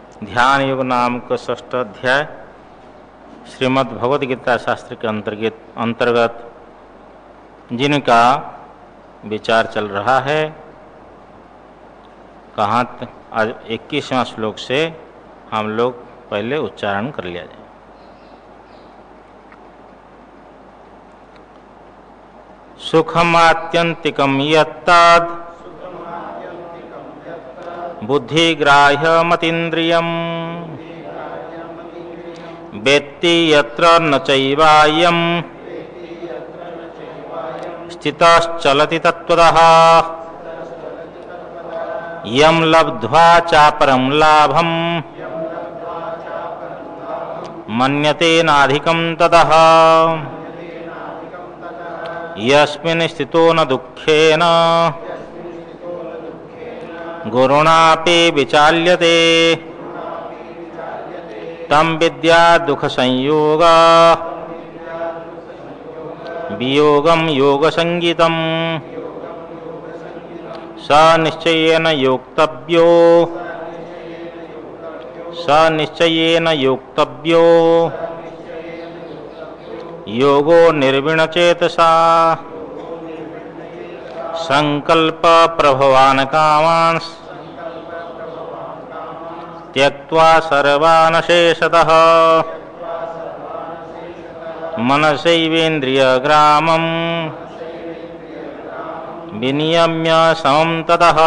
ध्यान योग नाम का 6ठ अध्याय श्रीमद् भगवद गीता शास्त्र के अंतर्गत जिनका विचार चल रहा है, कहाँ आज 21वां श्लोक से हम लोग पहले उच्चारण कर लिया जाए। सुखमात्यंतिकम यत्तद् बुद्धिग्राह्यमतीन्द्रियम् वेत्ति यत्र न चैवायम् स्थितश्चलति तत्त्वतः यं लब्ध्वा चापरं लाभं मन्यते नाधिकं ततः यस्मिन् स्थितो न दुःखेन गुरुणापि विचाल्यते तं विद्या दुख संयोग वियोगं योग संगीतम स निश्चयेन योक्तव्यो योगो निर्विणचेतसा संकल्प प्रभवान् कामान् त्यक्त्वा सर्वान् शेषतः मनसैवेन्द्रियग्रामं विनियम्य समं ततः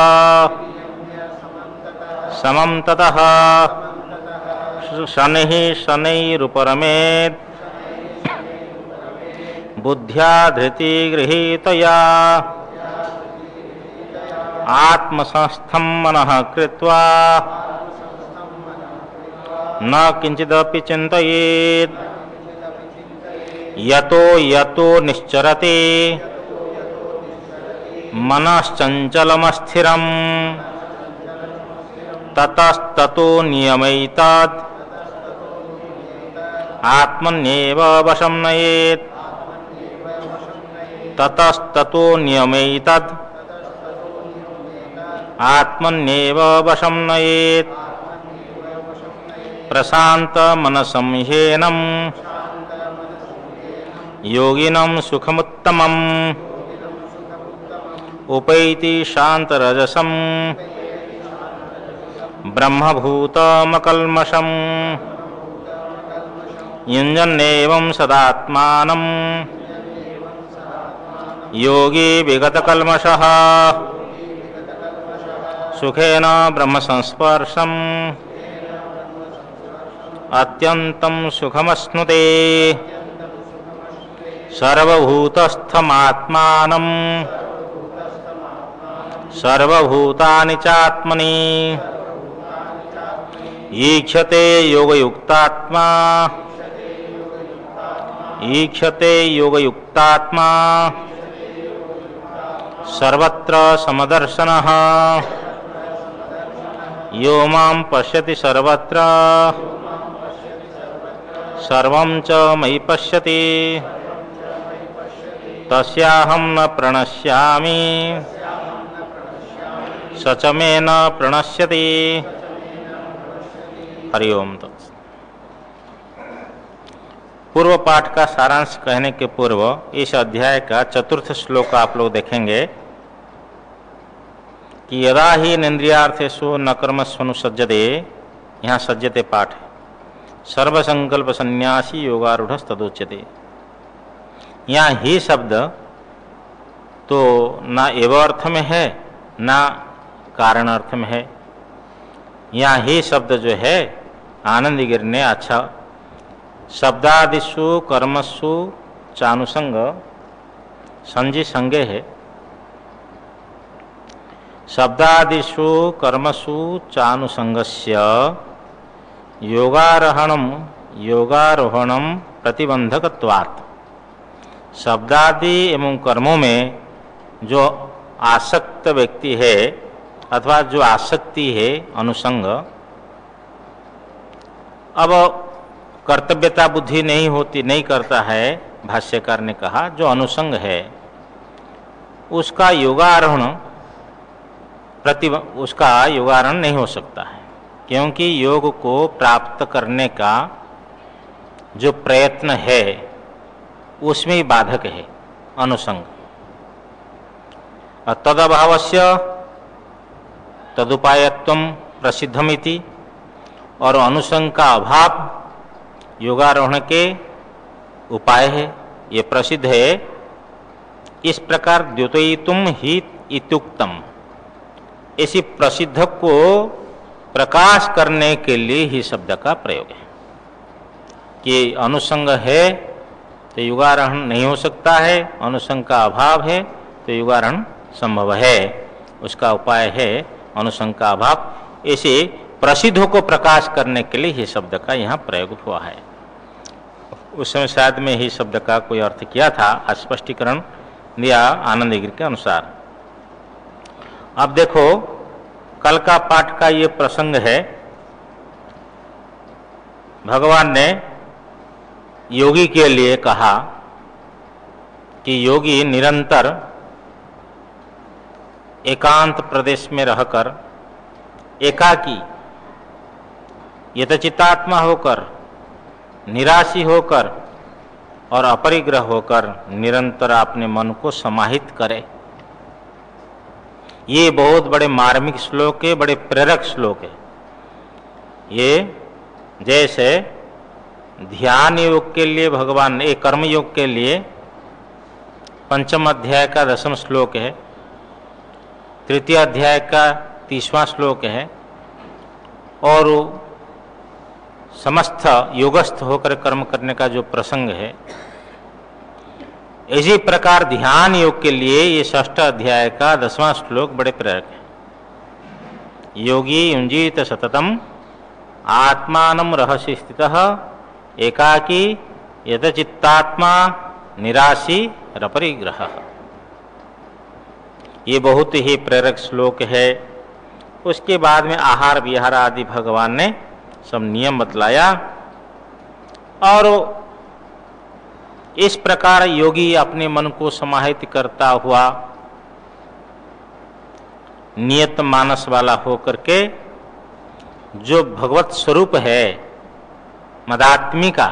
शनैः शनैरुपरमेत् बुद्ध्या धृति गृहीतया आत्मसंस्थं मनः कृत्वा न किंचिदपि चिन्तयेत् यतो यतो निश्चरते मनश्चञ्चलमस्थिरं ततस्ततो नियमैतात् आत्मन्येव वशं नयेत् ततस्ततो नियमैतात् आत्मन्येव वशं नयेत् प्रशांत मनसं ह्येनं योगिनं सुखमुत्तमम् उपैति शान्तरजसं ब्रह्मभूतमकल्मषम् युञ्जन्नेवं सदात्मानं योगी विगतकल्मषः सुखेन ब्रह्मसंस्पर्शम् अत्यन्तं सुखमश्नुते सर्वभूतस्थमात्मानं सर्वभूतानि चात्मनि ईक्षते योगयुक्तात्मा सर्वत्र समदर्शनः यो मां पश्यति सर्वत्र सर्वं च मयि पश्यति तस्याहं न प्रणश्यामि स च मे न प्रणश्यति। हरि ओम। पूर्व पाठ का सारांश कहने के पूर्व इस अध्याय का 4th श्लोक आप लोग देखेंगे कि यदा ही इंद्रियार्थेषु न कर्मस्वनुसज्जते, यहाँ सज्जते पाठ है, सर्वसंकल्प संन्यासी योगारूढ़स्तदुच्यते। यहाँ ही शब्द तो ना एव अर्थ में है ना कारण अर्थ में है। यहाँ ही शब्द जो है आनंद गिरि ने अच्छा शब्दादिषु कर्मसु चानुसंग संजी संगे है। शब्दादिषु कर्मसु चानुसंगस्य योगारोहणम प्रतिबंधकत्वात्। शब्दादि एवं कर्मों में जो आसक्त व्यक्ति है अथवा जो आसक्ति है अनुसंग, अब कर्तव्यता बुद्धि नहीं होती, नहीं करता है, भाष्यकार ने कहा जो अनुसंग है उसका योगारोहण नहीं हो सकता है। क्योंकि योग को प्राप्त करने का जो प्रयत्न है उसमें ही बाधक है अनुसंग। तदभावस्य तदुपायत्वम प्रसिद्धमिति, और अनुसंग का अभाव योगारोहण के उपाय है, ये प्रसिद्ध है। इस प्रकार द्योतयितुम ही इत्युक्तम, इसी प्रसिद्ध को प्रकाश करने के लिए ही शब्द का प्रयोग है कि अनुसंग है तो युगारोहण नहीं हो सकता है, अनुसंग का अभाव है तो युगारोहण संभव है, उसका उपाय है अनुसंग का अभाव। इसे प्रसिद्ध को प्रकाश करने के लिए ही शब्द का यहाँ प्रयोग हुआ है। उस समय शायद में ही शब्द का कोई अर्थ किया था, स्पष्टीकरण दिया आनंदगिरी के अनुसार। अब देखो कल का पाठ का ये प्रसंग है, भगवान ने योगी के लिए कहा कि योगी निरंतर एकांत प्रदेश में रहकर एकाकी यतचित्तात्मा होकर निराशी होकर और अपरिग्रह होकर निरंतर अपने मन को समाहित करे। ये बहुत बड़े मार्मिक श्लोक है, बड़े प्रेरक श्लोक है। ये जैसे ध्यान योग के लिए भगवान ने, कर्म योग के लिए पंचम अध्याय का 10वां श्लोक है, तृतीय अध्याय का 30वां श्लोक है, और समस्त योगस्थ होकर कर्म करने का जो प्रसंग है, इसी प्रकार ध्यान योग के लिए ये 6ठ अध्याय का 10वां श्लोक बड़े प्रेरक है। योगी युंजीत सततम आत्मानं रहसि स्थितः एकाकी यतचित्तात्मा निराशी रपरिग्रह। ये बहुत ही प्रेरक श्लोक है। उसके बाद में आहार विहार आदि भगवान ने सब नियम बतलाया, और इस प्रकार योगी अपने मन को समाहित करता हुआ नियत मानस वाला होकर के जो भगवत स्वरूप है मदात्मिका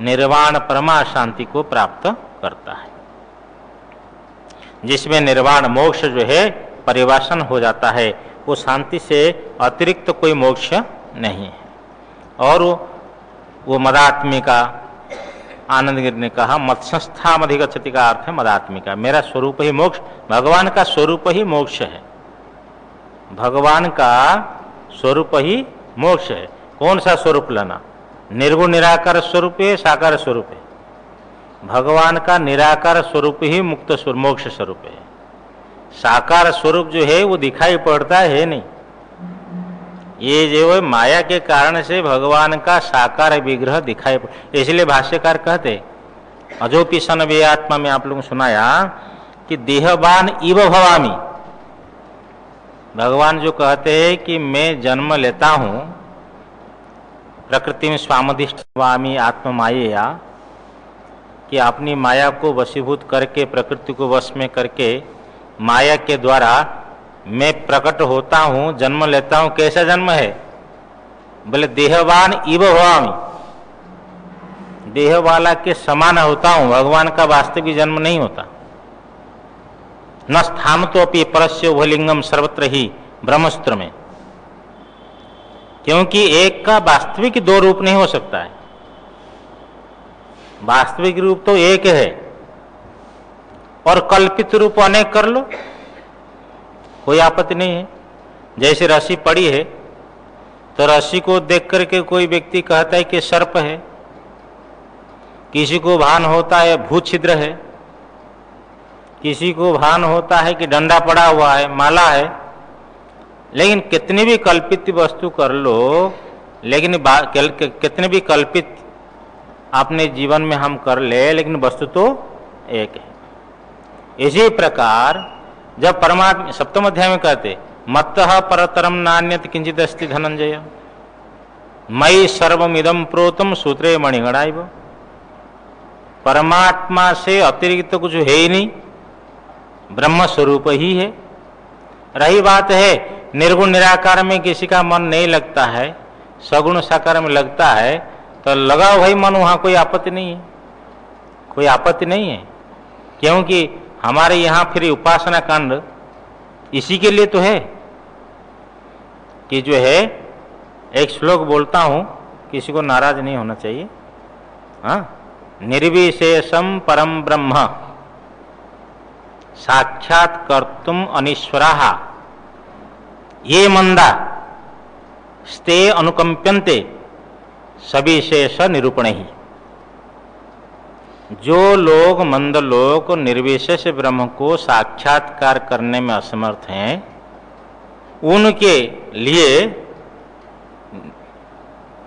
निर्वाण परमा शांति को प्राप्त करता है, जिसमें निर्वाण मोक्ष जो है परिवासन हो जाता है। वो शांति से अतिरिक्त कोई मोक्ष नहीं है। और वो मदात्मिका, आनंदगिरी ने कहा मत संस्थाम अधिगच्छति का अर्थ है मदात्मिका, मेरा स्वरूप ही मोक्ष, भगवान का स्वरूप ही मोक्ष है। भगवान का स्वरूप ही मोक्ष है। कौन सा स्वरूप लेना? निर्गुण निराकार स्वरूप है, साकार स्वरूप है। भगवान का निराकार स्वरूप ही मुक्त स्वरूप मोक्ष स्वरूप है। साकार स्वरूप जो है वो दिखाई पड़ता है नहीं। ये जो है माया के कारण से भगवान का साकार विग्रह दिखाई इसलिए भाष्यकार कहते अजोपि सन वे आत्मा में आप लोगों ने सुनाया कि देहवान इव भवामी। भगवान जो कहते हैं कि मैं जन्म लेता हूं प्रकृति में स्वामधिष्ठ स्वामी आत्म माया, कि अपनी माया को वशीभूत करके प्रकृति को वश में करके माया के द्वारा मैं प्रकट होता हूं, जन्म लेता हूं। कैसा जन्म है? बोले देहवान इव भवामी, देह वाला के समान होता हूं। भगवान का वास्तविक जन्म नहीं होता। न स्थान तो अपि परस्य उभलिंगम सर्वत्र ही ब्रह्मसूत्र में, क्योंकि एक का वास्तविक दो रूप नहीं हो सकता है। वास्तविक रूप तो एक है और कल्पित रूप अनेक कर लो, कोई आपत्ति नहीं है। जैसे रस्सी पड़ी है तो रस्सी को देख करके कोई व्यक्ति कहता है कि सर्प है, किसी को भान होता है भूत छिद्र है, किसी को भान होता है कि डंडा पड़ा हुआ है, माला है। लेकिन कितनी भी कल्पित वस्तु कर लो, लेकिन कितने भी कल्पित अपने जीवन में हम कर ले, लेकिन वस्तु तो एक है। इसी प्रकार जब परमात्मा सप्तम अध्याय में कहते मत्तः परतरम नान्यत किंचित अस्ति धनंजय मयि सर्वमिदं प्रोतम सूत्रे मणिगणाइव। परमात्मा से अतिरिक्त कुछ है ही नहीं, ब्रह्म स्वरूप ही है। रही बात है निर्गुण निराकार में किसी का मन नहीं लगता है, सगुण साकार में लगता है, तो लगाओ भाई मन, वहां कोई आपत्ति नहीं है, कोई आपत्ति नहीं है। क्योंकि हमारे यहाँ फिर उपासना कांड इसी के लिए तो है कि जो है एक श्लोक बोलता हूं, किसी को नाराज नहीं होना चाहिए। हाँ, निर्विशेषम परम ब्रह्म साक्षात कर्तुम अनीश्वराः ये मंदा स्ते अनुकंप्यन्ते सविशेष निरूपण ही। जो लोग मंद लोग निर्विशेष ब्रह्म को साक्षात्कार करने में असमर्थ हैं, उनके लिए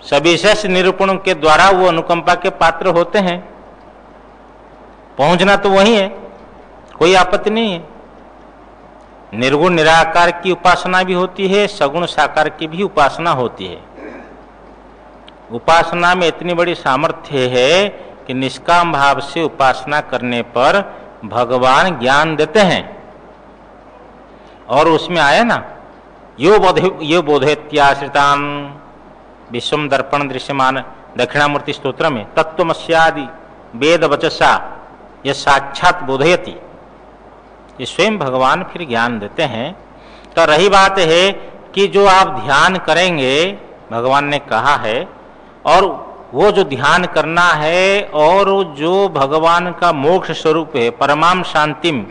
सविशेष निरूपण के द्वारा वो अनुकंपा के पात्र होते हैं। पहुंचना तो वही है, कोई आपत्ति नहीं है। निर्गुण निराकार की उपासना भी होती है, सगुण साकार की भी उपासना होती है। उपासना में इतनी बड़ी सामर्थ्य है कि निष्काम भाव से उपासना करने पर भगवान ज्ञान देते हैं। और उसमें आया ना, यो बोधेत्याश्रितान विश्वम दर्पण दृश्यमान दक्षिणामूर्ति स्तोत्र में तत्वमस्यादि वेद वचसा यह साक्षात बोधयति, ये स्वयं भगवान फिर ज्ञान देते हैं। तो रही बात है कि जो आप ध्यान करेंगे, भगवान ने कहा है, और वो जो ध्यान करना है और जो भगवान का मोक्ष स्वरूप है, परमाम शांतिम,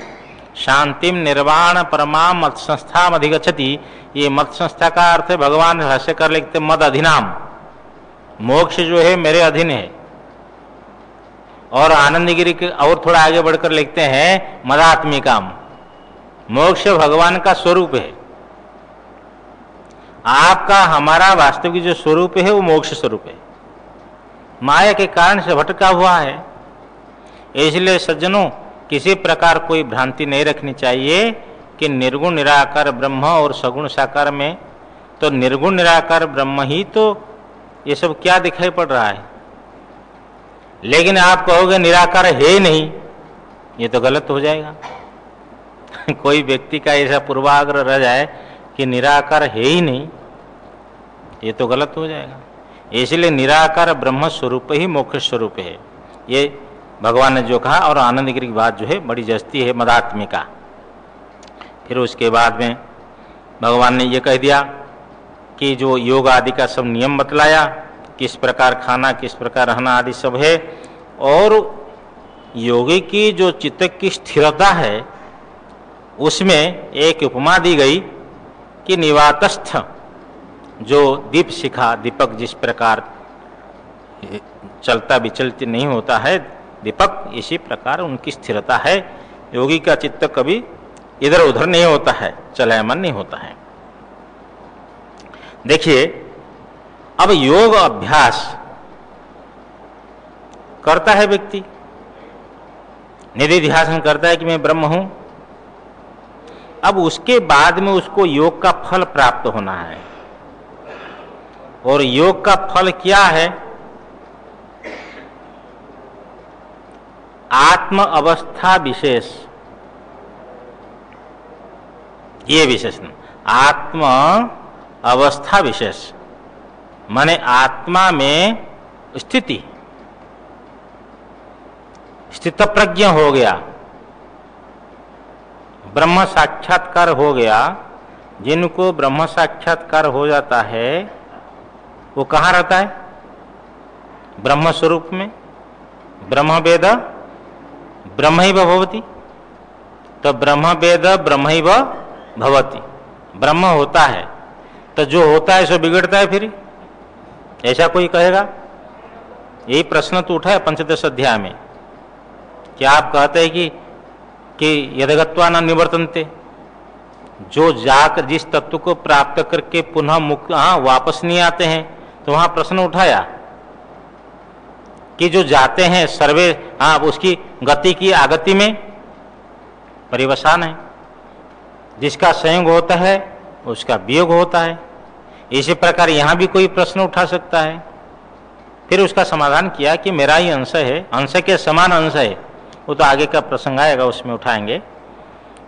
शांतिम निर्वाण परमाम मत संस्था अधिगच्छति, ये मत संस्था का अर्थ है, भगवान भाष्य कर लिखते मद अधिनाम, मोक्ष जो है मेरे अधीन है। और आनंदगिरी के और थोड़ा आगे बढ़कर लिखते हैं मदात्मिकाम, मोक्ष भगवान का स्वरूप है। आपका हमारा वास्तविक जो स्वरूप है वो मोक्ष स्वरूप है, माया के कारण से भटका हुआ है। इसलिए सज्जनों, किसी प्रकार कोई भ्रांति नहीं रखनी चाहिए कि निर्गुण निराकार ब्रह्म और सगुण साकार में, तो निर्गुण निराकार ब्रह्म ही तो ये सब क्या दिखाई पड़ रहा है। लेकिन आप कहोगे निराकार है ही नहीं, ये तो गलत हो जाएगा। कोई व्यक्ति का ऐसा पूर्वाग्रह रह जाए कि निराकार है ही नहीं, ये तो गलत हो जाएगा। इसलिए निराकार ब्रह्म स्वरूप ही मोक्ष स्वरूप है, ये भगवान ने जो कहा। और आनंदगिरी की बात जो है बड़ी जस्ती है, मदात्मिका। फिर उसके बाद में भगवान ने ये कह दिया कि जो योग आदि का सब नियम बतलाया, किस प्रकार खाना, किस प्रकार रहना आदि सब है। और योगी की जो चित्त की स्थिरता है, उसमें एक उपमा दी गई कि निवातस्थ जो दीप शिखा, दीपक जिस प्रकार चलता विचलित नहीं होता है दीपक, इसी प्रकार उनकी स्थिरता है। योगी का चित्त कभी इधर उधर नहीं होता है, चलायमान नहीं होता है। देखिए, अब योग अभ्यास करता है व्यक्ति, निधि ध्यान करता है कि मैं ब्रह्म हूं। अब उसके बाद में उसको योग का फल प्राप्त होना है। और योग का फल क्या है? आत्म अवस्था विशेष, ये विशेषण आत्म अवस्था विशेष माने आत्मा में स्थिति, स्थित प्रज्ञ हो गया, ब्रह्म साक्षात्कार हो गया। जिनको ब्रह्म साक्षात्कार हो जाता है वो कहाँ रहता है? ब्रह्म स्वरूप में। ब्रह्म वेद ब्रह्मैव भवति, तो ब्रह्म वेद ब्रह्मैव भवति, ब्रह्म होता है। तो जो होता है सो बिगड़ता है फिर, ऐसा कोई कहेगा? यही प्रश्न तो उठा है पंचदश अध्याय में। क्या आप कहते हैं कि यदगत्वा न निवर्तन्ते, जो जाकर जिस तत्व को प्राप्त करके पुनः मुक्त वापस नहीं आते हैं, तो वहां प्रश्न उठाया कि जो जाते हैं सर्वे उसकी गति की आगति में परिवसान है, जिसका संयोग होता है उसका वियोग होता है। इसी प्रकार यहां भी कोई प्रश्न उठा सकता है। फिर उसका समाधान किया कि मेरा ही अंश है, अंश के समान अंश है। वो तो आगे का प्रसंग आएगा, उसमें उठाएंगे।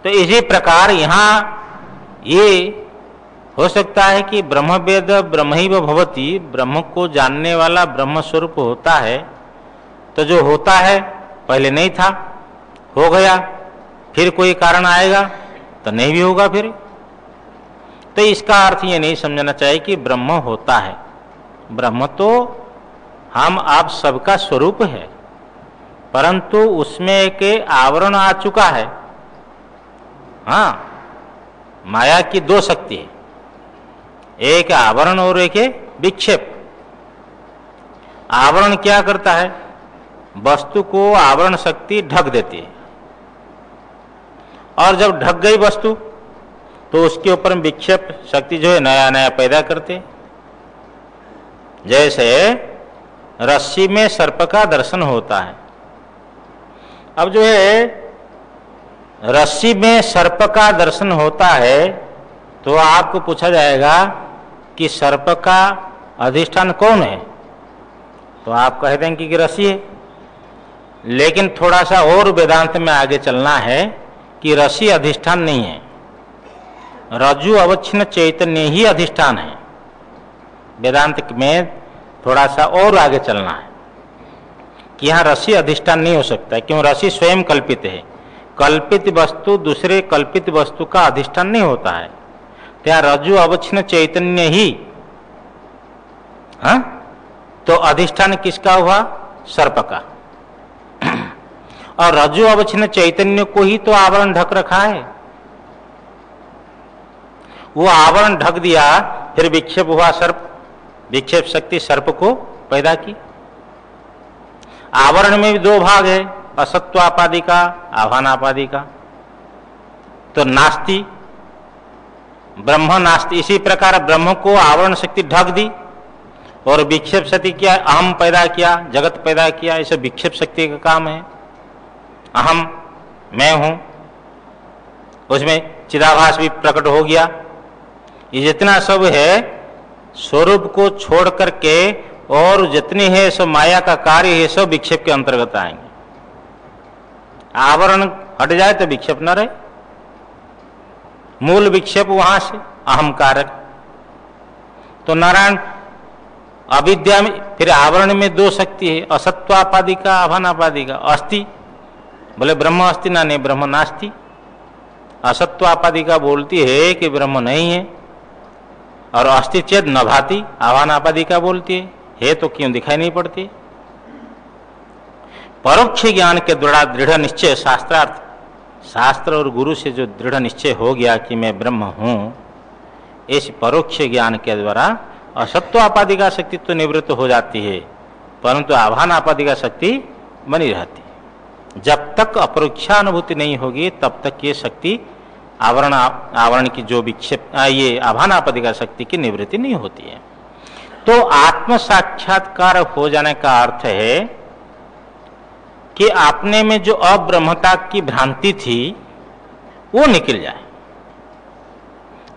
तो इसी प्रकार यहाँ ये हो सकता है कि ब्रह्मवेद ब्रह्मैव भवति, ब्रह्म को जानने वाला ब्रह्म स्वरूप होता है, तो जो होता है पहले नहीं था, हो गया, फिर कोई कारण आएगा तो नहीं भी होगा फिर। तो इसका अर्थ ये नहीं समझना चाहिए कि ब्रह्म होता है। ब्रह्म तो हम आप सबका स्वरूप है, परंतु उसमें एक आवरण आ चुका है। हाँ, माया की दो शक्ति है, एक आवरण और एक विक्षेप। आवरण क्या करता है? वस्तु को आवरण शक्ति ढक देती है, और जब ढक गई वस्तु तो उसके ऊपर विक्षेप शक्ति जो है नया नया पैदा करते। जैसे रस्सी में सर्प का दर्शन होता है। अब जो है रस्सी में सर्प का दर्शन होता है तो आपको पूछा जाएगा कि सर्प का अधिष्ठान कौन है, तो आप कह देंगे कि रस्सी है। लेकिन थोड़ा सा और वेदांत में आगे चलना है कि रस्सी अधिष्ठान नहीं है, रज्जु अवच्छिन्न चैतन्य ही अधिष्ठान है। वेदांत में थोड़ा सा और आगे चलना है कि यहाँ रस्सी अधिष्ठान नहीं हो सकता है, क्यों? रस्सी स्वयं कल्पित है। कल्पित वस्तु दूसरे कल्पित वस्तु का अधिष्ठान नहीं होता है। तो यहाँ रज्जु अवच्छिन्न चैतन्य ही, हाँ, तो अधिष्ठान किसका हुआ? सर्प का। और रज्जु अवच्छिन्न चैतन्य को ही तो आवरण ढक रखा है। वो आवरण ढक दिया, फिर विक्षेप हुआ सर्प, विक्षेप शक्ति सर्प को पैदा की। आवरण में भी दो भाग है, असत्वापादि का, आभानापादि का। तो नास्ति, ब्रह्म नास्ति। इसी प्रकार ब्रह्म को आवरण शक्ति ढक दी और विक्षेप शक्ति किया, अहम पैदा किया, जगत पैदा किया। इसे विक्षेप शक्ति का काम है। अहम मैं हूं, उसमें चिदाभास भी प्रकट हो गया। ये जितना सब है स्वरूप को छोड़ करके और जितनी है सब माया का कार्य है, सब विक्षेप के अंतर्गत आएंगे। आवरण हट जाए तो विक्षेप न रहे। मूल विक्षेप वहां से अहम कारक। तो नारायण अविद्या में फिर आवरण में दो शक्ति है, असत्वापादि का, आभानापादि का। अस्थि बोले ब्रह्म अस्ति ना, नहीं ब्रह्म नास्ति। असत्वापादि का बोलती है कि ब्रह्म नहीं है, और अस्ति चेत न भाति, आभानापादि का बोलती है तो क्यों दिखाई नहीं पड़ती। परोक्ष ज्ञान के द्वारा दृढ़ निश्चय, शास्त्रार्थ, शास्त्र और गुरु से जो दृढ़ निश्चय हो गया कि मैं ब्रह्म हूं, इस परोक्ष ज्ञान के द्वारा असत्वापादि का शक्ति तो निवृत्त हो जाती है, परंतु आभानापादि का शक्ति बनी रहती है। जब तक अपरोक्षानुभूति नहीं होगी तब तक ये शक्ति आवरण की जो विक्षेप, ये आभानापादि का शक्ति की निवृत्ति नहीं होती है। तो आत्म साक्षात्कार हो जाने का अर्थ है कि आपने में जो अब्रह्मता की भ्रांति थी वो निकल जाए।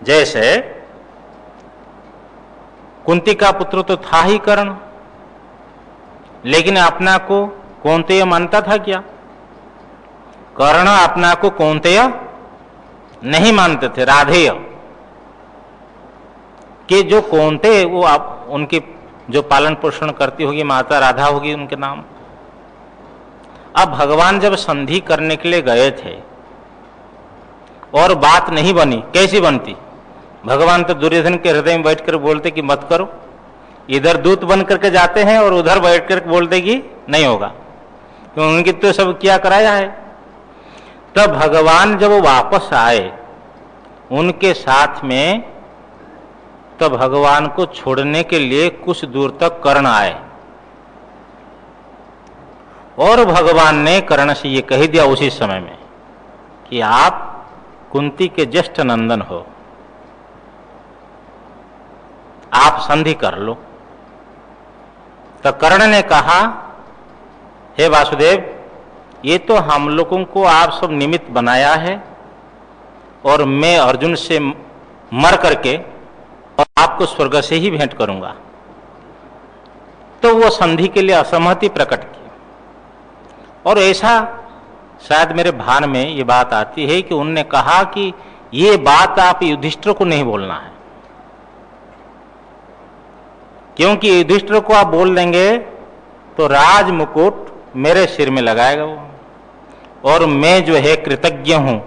जैसे कुंती का पुत्र तो था ही कर्ण, लेकिन अपना को कौन्तेय मानता था क्या? कर्ण अपना को कौन्तेय नहीं मानते थे, राधेय। कि जो कौन्तेय वो आप उनकी जो पालन पोषण करती होगी माता राधा होगी उनके नाम। अब भगवान जब संधि करने के लिए गए थे और बात नहीं बनी, कैसी बनती? भगवान तो दुर्योधन के हृदय में बैठकर बोलते कि मत करो। इधर दूत बन करके जाते हैं और उधर बैठकर बोलते कि नहीं होगा, क्योंकि उनकी तो सब किया कराया है। तब भगवान जब वापस आए उनके साथ में, तब भगवान को छोड़ने के लिए कुछ दूर तक कर्ण आए और भगवान ने कर्ण से ये कह दिया उसी समय में कि आप कुंती के ज्येष्ठ नंदन हो, आप संधि कर लो। तो कर्ण ने कहा, हे वासुदेव, ये तो हम लोगों को आप सब निमित्त बनाया है और मैं अर्जुन से मर करके और आपको स्वर्ग से ही भेंट करूंगा। तो वो संधि के लिए असहमति प्रकट की। और ऐसा शायद मेरे भान में ये बात आती है कि उनने कहा कि ये बात आप युधिष्ठिर को नहीं बोलना है, क्योंकि युधिष्ठिर को आप बोल देंगे तो राज मुकुट मेरे सिर में लगाएगा वो, और मैं जो है कृतज्ञ हूं,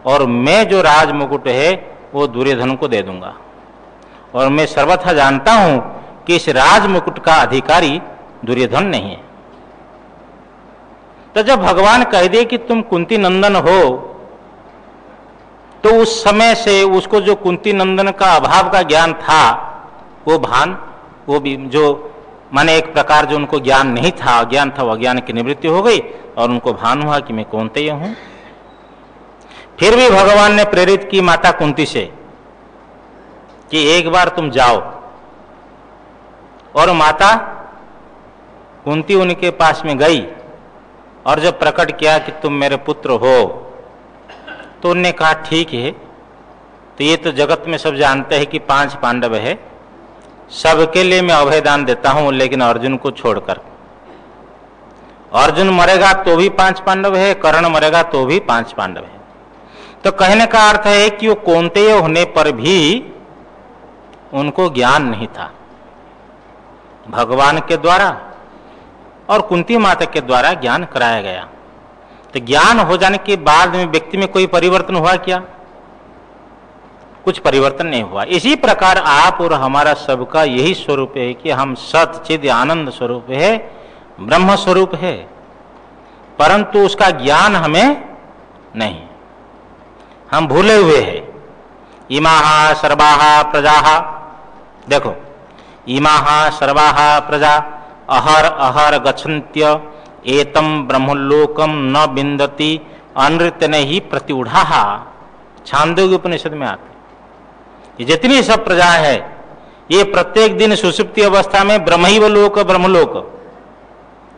और मैं जो राज मुकुट है वो दुर्योधन को दे दूंगा, और मैं सर्वथा जानता हूं कि इस राज मुकुट का अधिकारी दुर्योधन नहीं है। तो जब भगवान कह दे कि तुम कुंती नंदन हो, तो उस समय से उसको जो कुंती नंदन का अभाव का ज्ञान था, वो भान, वो भी जो माने एक प्रकार जो उनको ज्ञान नहीं था, अज्ञान था, वो अज्ञान की निवृत्ति हो गई और उनको भान हुआ कि मैं कौन्तेय हूं। फिर भी भगवान ने प्रेरित की माता कुंती से कि एक बार तुम जाओ, और माता कुंती उनके पास में गई और जब प्रकट किया कि तुम मेरे पुत्र हो, तो उन्होंने कहा ठीक है, तो ये तो जगत में सब जानते हैं कि 5 पांडव है, सबके लिए मैं अभयदान देता हूं, लेकिन अर्जुन को छोड़कर। अर्जुन मरेगा तो भी 5 पांडव है, कर्ण मरेगा तो भी 5 पांडव है। तो कहने का अर्थ है कि वो कौन्तेय होने पर भी उनको ज्ञान नहीं था, भगवान के द्वारा और कुंती माता के द्वारा ज्ञान कराया गया। तो ज्ञान हो जाने के बाद में व्यक्ति में कोई परिवर्तन हुआ क्या? कुछ परिवर्तन नहीं हुआ। इसी प्रकार आप और हमारा सबका यही स्वरूप है कि हम सत चिद आनंद स्वरूप है, ब्रह्म स्वरूप है, परंतु उसका ज्ञान हमें नहीं, हम भूले हुए हैं। इमाहा सर्वाहा प्रजाहा, देखो इमाहा सर्वाहा प्रजा अहर अहर गच्छन्त्य एतम ब्रह्मलोकम न बिंदति अनृत्य ही प्रतिऊढ़ा, छांदोग्य उपनिषद में आते। ये जितनी सब प्रजा है ये प्रत्येक दिन सुषुप्ति अवस्था में ब्रह्मलोक ब्रह्मलोक,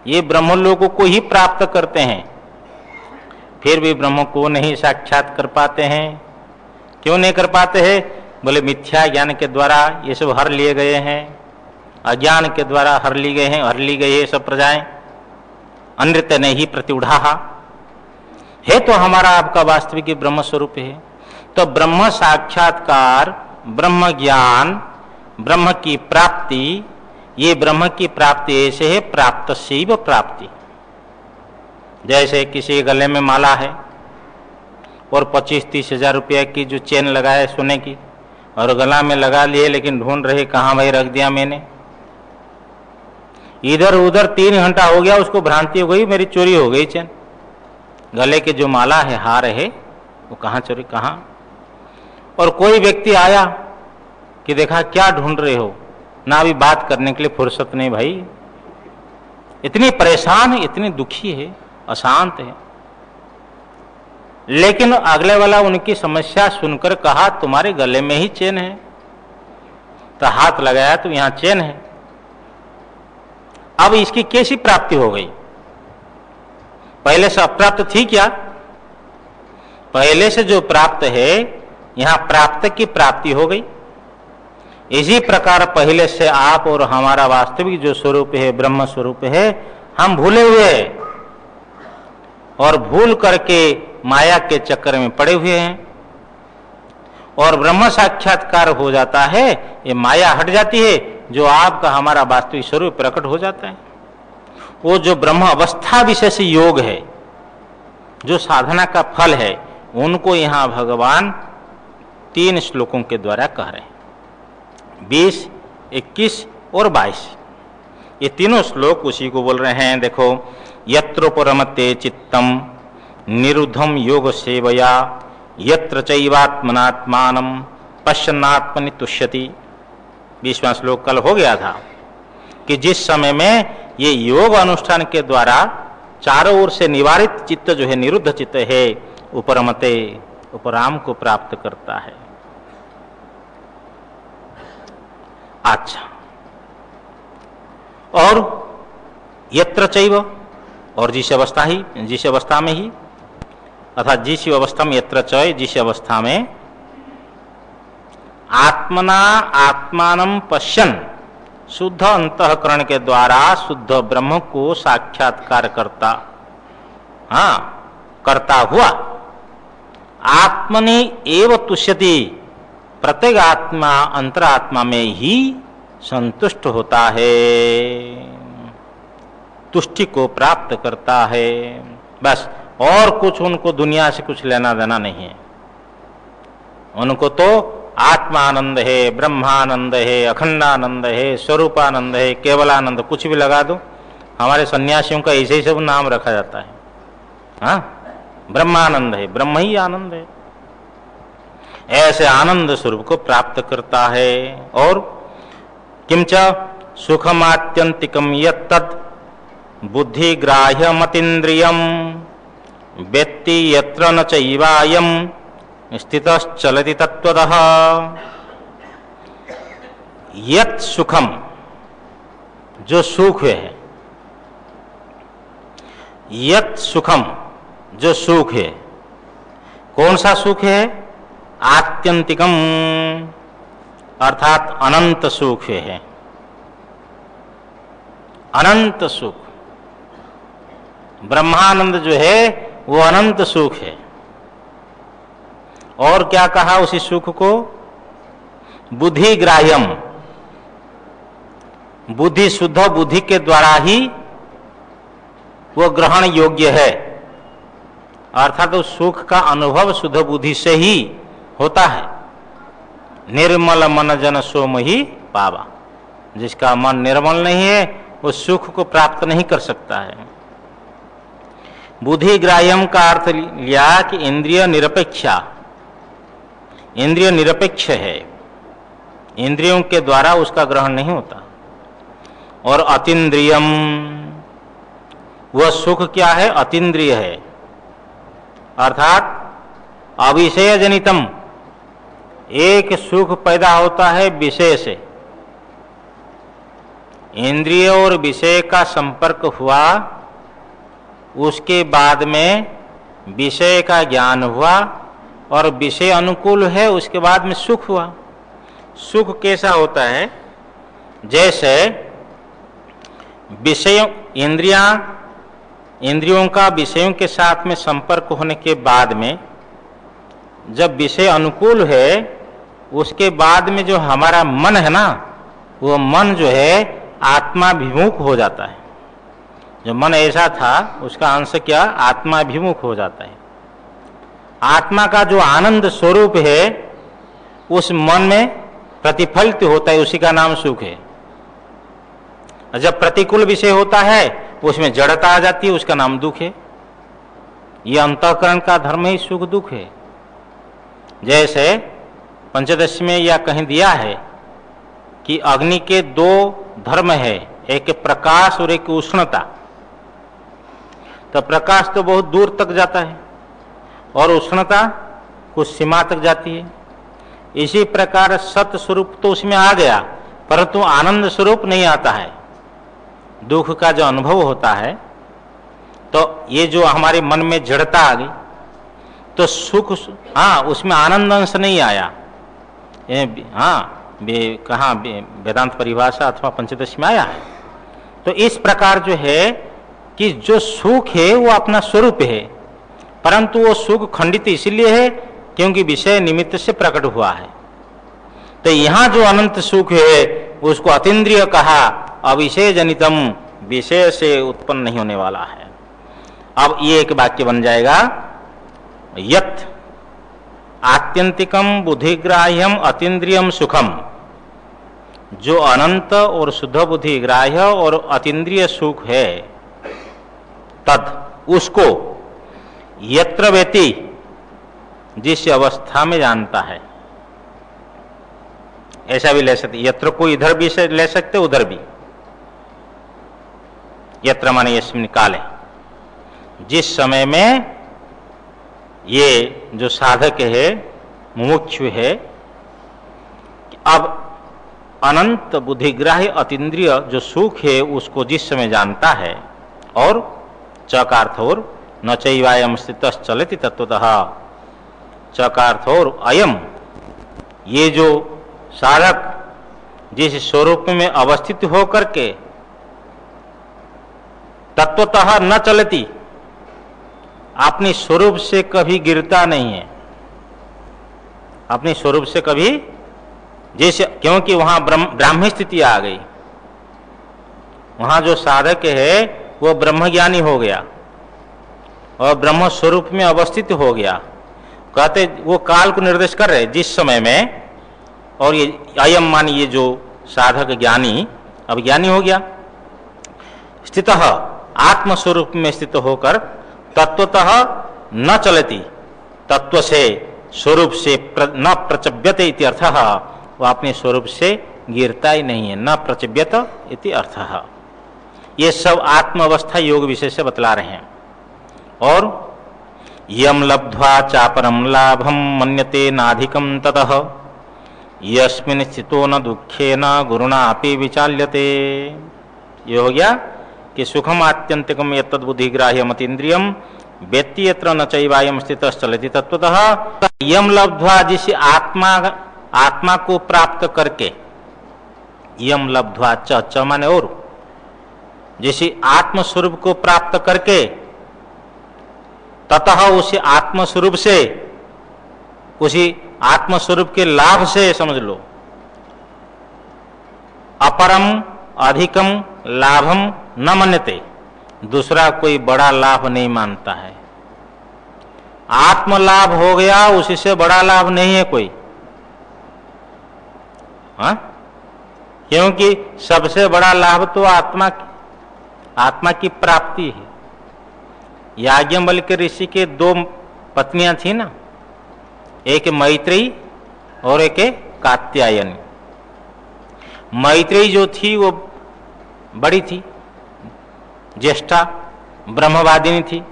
ये ब्रह्मलोक को ही प्राप्त करते हैं, फिर भी ब्रह्म को नहीं साक्षात कर पाते हैं। क्यों नहीं कर पाते हैं? बोले मिथ्या ज्ञान के द्वारा ये सब हर लिए गए हैं, अज्ञान के द्वारा हर ली गए हैं, हर ली गई है सब प्रजाएं। अनृत्य नहीं प्रतिऊढ़ा है तो हमारा आपका वास्तविक ब्रह्म स्वरूप है। तो ब्रह्म साक्षात्कार, ब्रह्म ज्ञान, ब्रह्म की प्राप्ति, ये ब्रह्म की प्राप्ति ऐसे है प्राप्त शैव प्राप्ति। जैसे किसी गले में माला है और 25-30 हजार रुपया की जो चेन लगाए सोने की, और गला में लगा लिए, लेकिन ढूंढ रहे कहाँ भाई रख दिया मैंने, इधर उधर 3 घंटा हो गया, उसको भ्रांति हो गई मेरी चोरी हो गई चेन। गले के जो माला है, हार है, वो कहाँ चोरी, कहाँ। और कोई व्यक्ति आया कि देखा क्या ढूंढ रहे हो, ना अभी बात करने के लिए फुर्सत नहीं भाई, इतनी परेशान है, इतनी दुखी है, अशांत है। लेकिन अगले वाला उनकी समस्या सुनकर कहा तुम्हारे गले में ही चेन है, तो हाथ लगाया तो यहां चेन है। अब इसकी कैसी प्राप्ति हो गई? पहले से अप्राप्त थी क्या? पहले से जो प्राप्त है यहां प्राप्त की प्राप्ति हो गई। इसी प्रकार पहले से आप और हमारा वास्तविक जो स्वरूप है, ब्रह्म स्वरूप है, हम भूले हुए हैं और भूल करके माया के चक्कर में पड़े हुए हैं। और ब्रह्म साक्षात्कार हो जाता है, ये माया हट जाती है, जो आपका हमारा वास्तविक स्वरूप प्रकट हो जाता है। वो जो ब्रह्म अवस्था विशेष योग है, जो साधना का फल है, उनको यहां भगवान 3 श्लोकों के द्वारा कह रहे हैं। 20, 21 और 22 ये तीनों श्लोक उसी को बोल रहे हैं। देखो, यत्रोपरमते चित्तम निरुद्धम योग सेवया यत्र चैवात्मनात्मानं पश्यन्नात्मनि तुष्यति। 20वां श्लोक कल हो गया था कि जिस समय में ये योग अनुष्ठान के द्वारा चारों ओर से निवारित चित्त जो है, निरुद्ध चित्त है, उपरमते, उपराम को प्राप्त करता है। अच्छा, और यत्र चैव, और जिस अवस्था में ही, अर्थात जिस अवस्था में, यत्र चय, जिस अवस्था में आत्मना आत्मानं पश्यन्, शुद्ध अंतःकरण के द्वारा शुद्ध ब्रह्म को साक्षात्कार करता, करता हुआ आत्मनि एव तुष्यति, प्रत्येक आत्मा अंतरात्मा में ही संतुष्ट होता है, तुष्टि को प्राप्त करता है। बस और कुछ उनको दुनिया से कुछ लेना देना नहीं है। उनको तो आत्मानंद है, ब्रह्मानंद है, अखंडानंद है, स्वरूपानंद है, केवलानंद, कुछ भी लगा दो। हमारे सन्यासियों का ऐसे ही सब नाम रखा जाता है। हाँ, ब्रह्मानंद है, ब्रह्म ही आनंद है। ऐसे आनंद स्वरूप को प्राप्त करता है। और किंच सुखमात्यंतिकम यत्तत् बुद्धिग्राह्यमतीन्द्रियम वेत्ति यत्र न चैवायम स्थितश्चलति तत्त्वतः। यत् सुखम, जो सुख है, यत् सुखम, जो सुख है, कौन सा सुख है? आत्यंतिकम, अर्थात अनंत सुख है। अनंत सुख, ब्रह्मानंद जो है वो अनंत सुख है। और क्या कहा उसी सुख को? बुद्धिग्राह्यम, बुद्धि, शुद्ध बुद्धि के द्वारा ही वो ग्रहण योग्य है। अर्थात उस सुख का अनुभव शुद्ध बुद्धि से ही होता है। निर्मल मन जन सोम ही पावा, जिसका मन निर्मल नहीं है वो सुख को प्राप्त नहीं कर सकता है। बुद्धिग्राह्यम का अर्थ लिया कि इंद्रिय निरपेक्षा, इंद्रिय निरपेक्ष है, इंद्रियों के द्वारा उसका ग्रहण नहीं होता। और अतीन्द्रियम, वह सुख क्या है? अतीन्द्रिय है, अर्थात अविषय जनितम। एक सुख पैदा होता है विषय से, इंद्रिय और विषय का संपर्क हुआ, उसके बाद में विषय का ज्ञान हुआ और विषय अनुकूल है, उसके बाद में सुख हुआ। सुख कैसा होता है? जैसे विषय, इंद्रियों का विषयों के साथ में संपर्क होने के बाद में जब विषय अनुकूल है, उसके बाद में जो हमारा मन है ना, वो मन जो है आत्माभिमुख हो जाता है। जो मन ऐसा था उसका अंश क्या? आत्माभिमुख हो जाता है। आत्मा का जो आनंद स्वरूप है उस मन में प्रतिफलित होता है, उसी का नाम सुख है। जब प्रतिकूल विषय होता है उसमें जड़ता आ जाती है, उसका नाम दुख है। ये अंतःकरण का धर्म ही सुख दुख है। जैसे पंचदशी में या कहीं दिया है कि अग्नि के दो धर्म है, एक प्रकाश और एक उष्णता। तो प्रकाश तो बहुत दूर तक जाता है और उष्णता कुछ सीमा तक जाती है। इसी प्रकार सत्य स्वरूप तो उसमें आ गया, परंतु आनंद स्वरूप नहीं आता है। दुख का जो अनुभव होता है, तो ये जो हमारे मन में जड़ता आ गई, तो सुख, हाँ, उसमें आनंद अंश नहीं आया। हाँ, कहाँ वेदांत परिभाषा अथवा पंचदशी में आया है। तो इस प्रकार जो है कि जो सुख है वो अपना स्वरूप है, परंतु वो सुख खंडित इसलिए है क्योंकि विषय निमित्त से प्रकट हुआ है। तो यहाँ जो अनंत सुख है उसको अतीन्द्रिय कहा, अविषय जनितम, विषय से उत्पन्न नहीं होने वाला है। अब ये एक वाक्य बन जाएगा, यत् आत्यंतिकम बुद्धिग्राह्यम अतीन्द्रियम सुखम, जो अनंत और शुद्ध बुद्धि ग्राह्य और अतीन्द्रिय सुख है, तद, उसको, यत्र वेति, जिस अवस्था में जानता है। ऐसा भी ले सकते, यत्र को इधर भी से ले सकते, उधर भी। यत्र माने यस्मिन् काले, जिस समय में ये जो साधक है, मुमुक्षु है, अब अनंत बुद्धिग्राह्य अतीन्द्रिय जो सुख है उसको जिस समय जानता है, और चकार्थ और न चैवायम स्थितः चलति तत्वतः, चकार्थ और अयम, ये जो साधक जिस स्वरूप में अवस्थित होकर के तत्वतः न चलती, अपने स्वरूप से कभी गिरता नहीं है, अपने स्वरूप से कभी, जैसे क्योंकि वहां ब्राह्मी स्थिति आ गई, वहां जो साधक है वो ब्रह्मज्ञानी हो गया और ब्रह्म स्वरूप में अवस्थित हो गया। कहते वो काल को निर्देश कर रहे जिस समय में, और ये अयम मानी ये जो साधक ज्ञानी अब ज्ञानी हो गया, स्थितः आत्मस्वरूप में स्थित होकर तत्वतः न चलती, तत्व से स्वरूप से न प्रचव्यते इति अर्थः, वो अपने स्वरूप से गिरता ही नहीं है, न प्रचव्यत इति अर्थः। ये सब आत्म अवस्था योग विशेष से बतला रहे हैं। और यम लब्ध्वा चापरम लाभम मन्यते नाधिकम ततः यस्मिन् स्थितो न दुखेन गुरुणा अपि विचाल्यते। ये हो गया कि सुखम आत्यंतिकम यत्तद् बुद्धिग्राह्यम अतीन्द्रियम वेत्ति यत्र न चैवायम स्थितश्चलति तत्वतः। यम लब्ध्वा, जिस आत्मा को प्राप्त करके, यम लब्ध्वा च माने और, जिस आत्मस्वरूप को प्राप्त करके, ततः उसी आत्मस्वरूप से, उसी आत्मस्वरूप के लाभ से समझ लो, अपरम अधिकम लाभम न मन्यते, दूसरा कोई बड़ा लाभ नहीं मानता है। आत्म लाभ हो गया, उसी से बड़ा लाभ नहीं है कोई, हाँ? क्योंकि सबसे बड़ा लाभ तो आत्मा की प्राप्ति है। याज्ञवल्क्य ऋषि के दो पत्नियां थी ना, एक मैत्रेयी और एक कात्यायनी। मैत्रेयी जो थी वो बड़ी थी, ज्येष्ठा ब्रह्मवादिनी थी।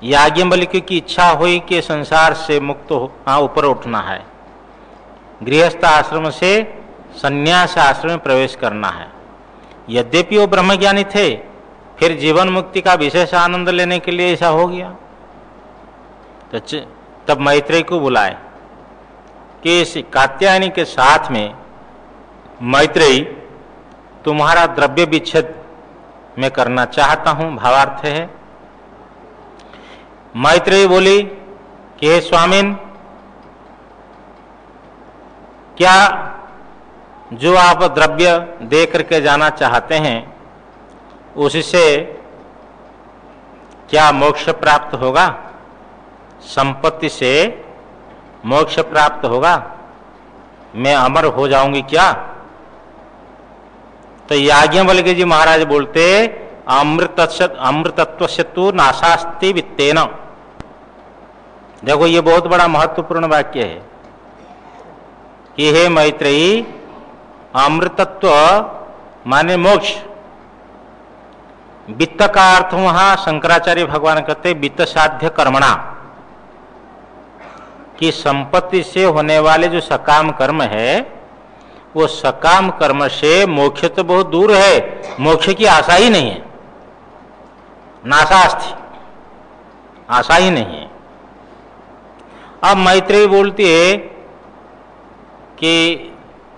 याज्ञवल्क्य की इच्छा हुई कि संसार से मुक्त हो, ऊपर उठना है, गृहस्थ आश्रम से संन्यास आश्रम में प्रवेश करना है। यद्यपि वो ब्रह्मज्ञानी थे, फिर जीवन मुक्ति का विशेष आनंद लेने के लिए ऐसा हो गया। तो तब मैत्रेयी को बुलाए कि इस कात्यायनी के साथ में मैत्रेयी तुम्हारा द्रव्य विच्छेद मैं करना चाहता हूं, भावार्थ है। मैत्रेयी बोली कि हे स्वामिन, क्या जो आप द्रव्य दे करके जाना चाहते हैं उससे क्या मोक्ष प्राप्त होगा? संपत्ति से मोक्ष प्राप्त होगा? मैं अमर हो जाऊंगी क्या? तो याज्ञवल्क्य जी महाराज बोलते अमृतत्व से तो नाशास्ति वित्तेन। देखो ये बहुत बड़ा महत्वपूर्ण वाक्य है कि हे मैत्रेयी, अमृतत्व माने मोक्ष। वित्त का अर्थ वहां शंकराचार्य भगवान कहते वित्त साध्य कर्मणा, कि संपत्ति से होने वाले जो सकाम कर्म है वो सकाम कर्म से मोक्ष तो बहुत दूर है, मोक्ष की आशा ही नहीं है, नाशास्ति, आशा ही नहीं है। अब मैत्रेयी बोलती है कि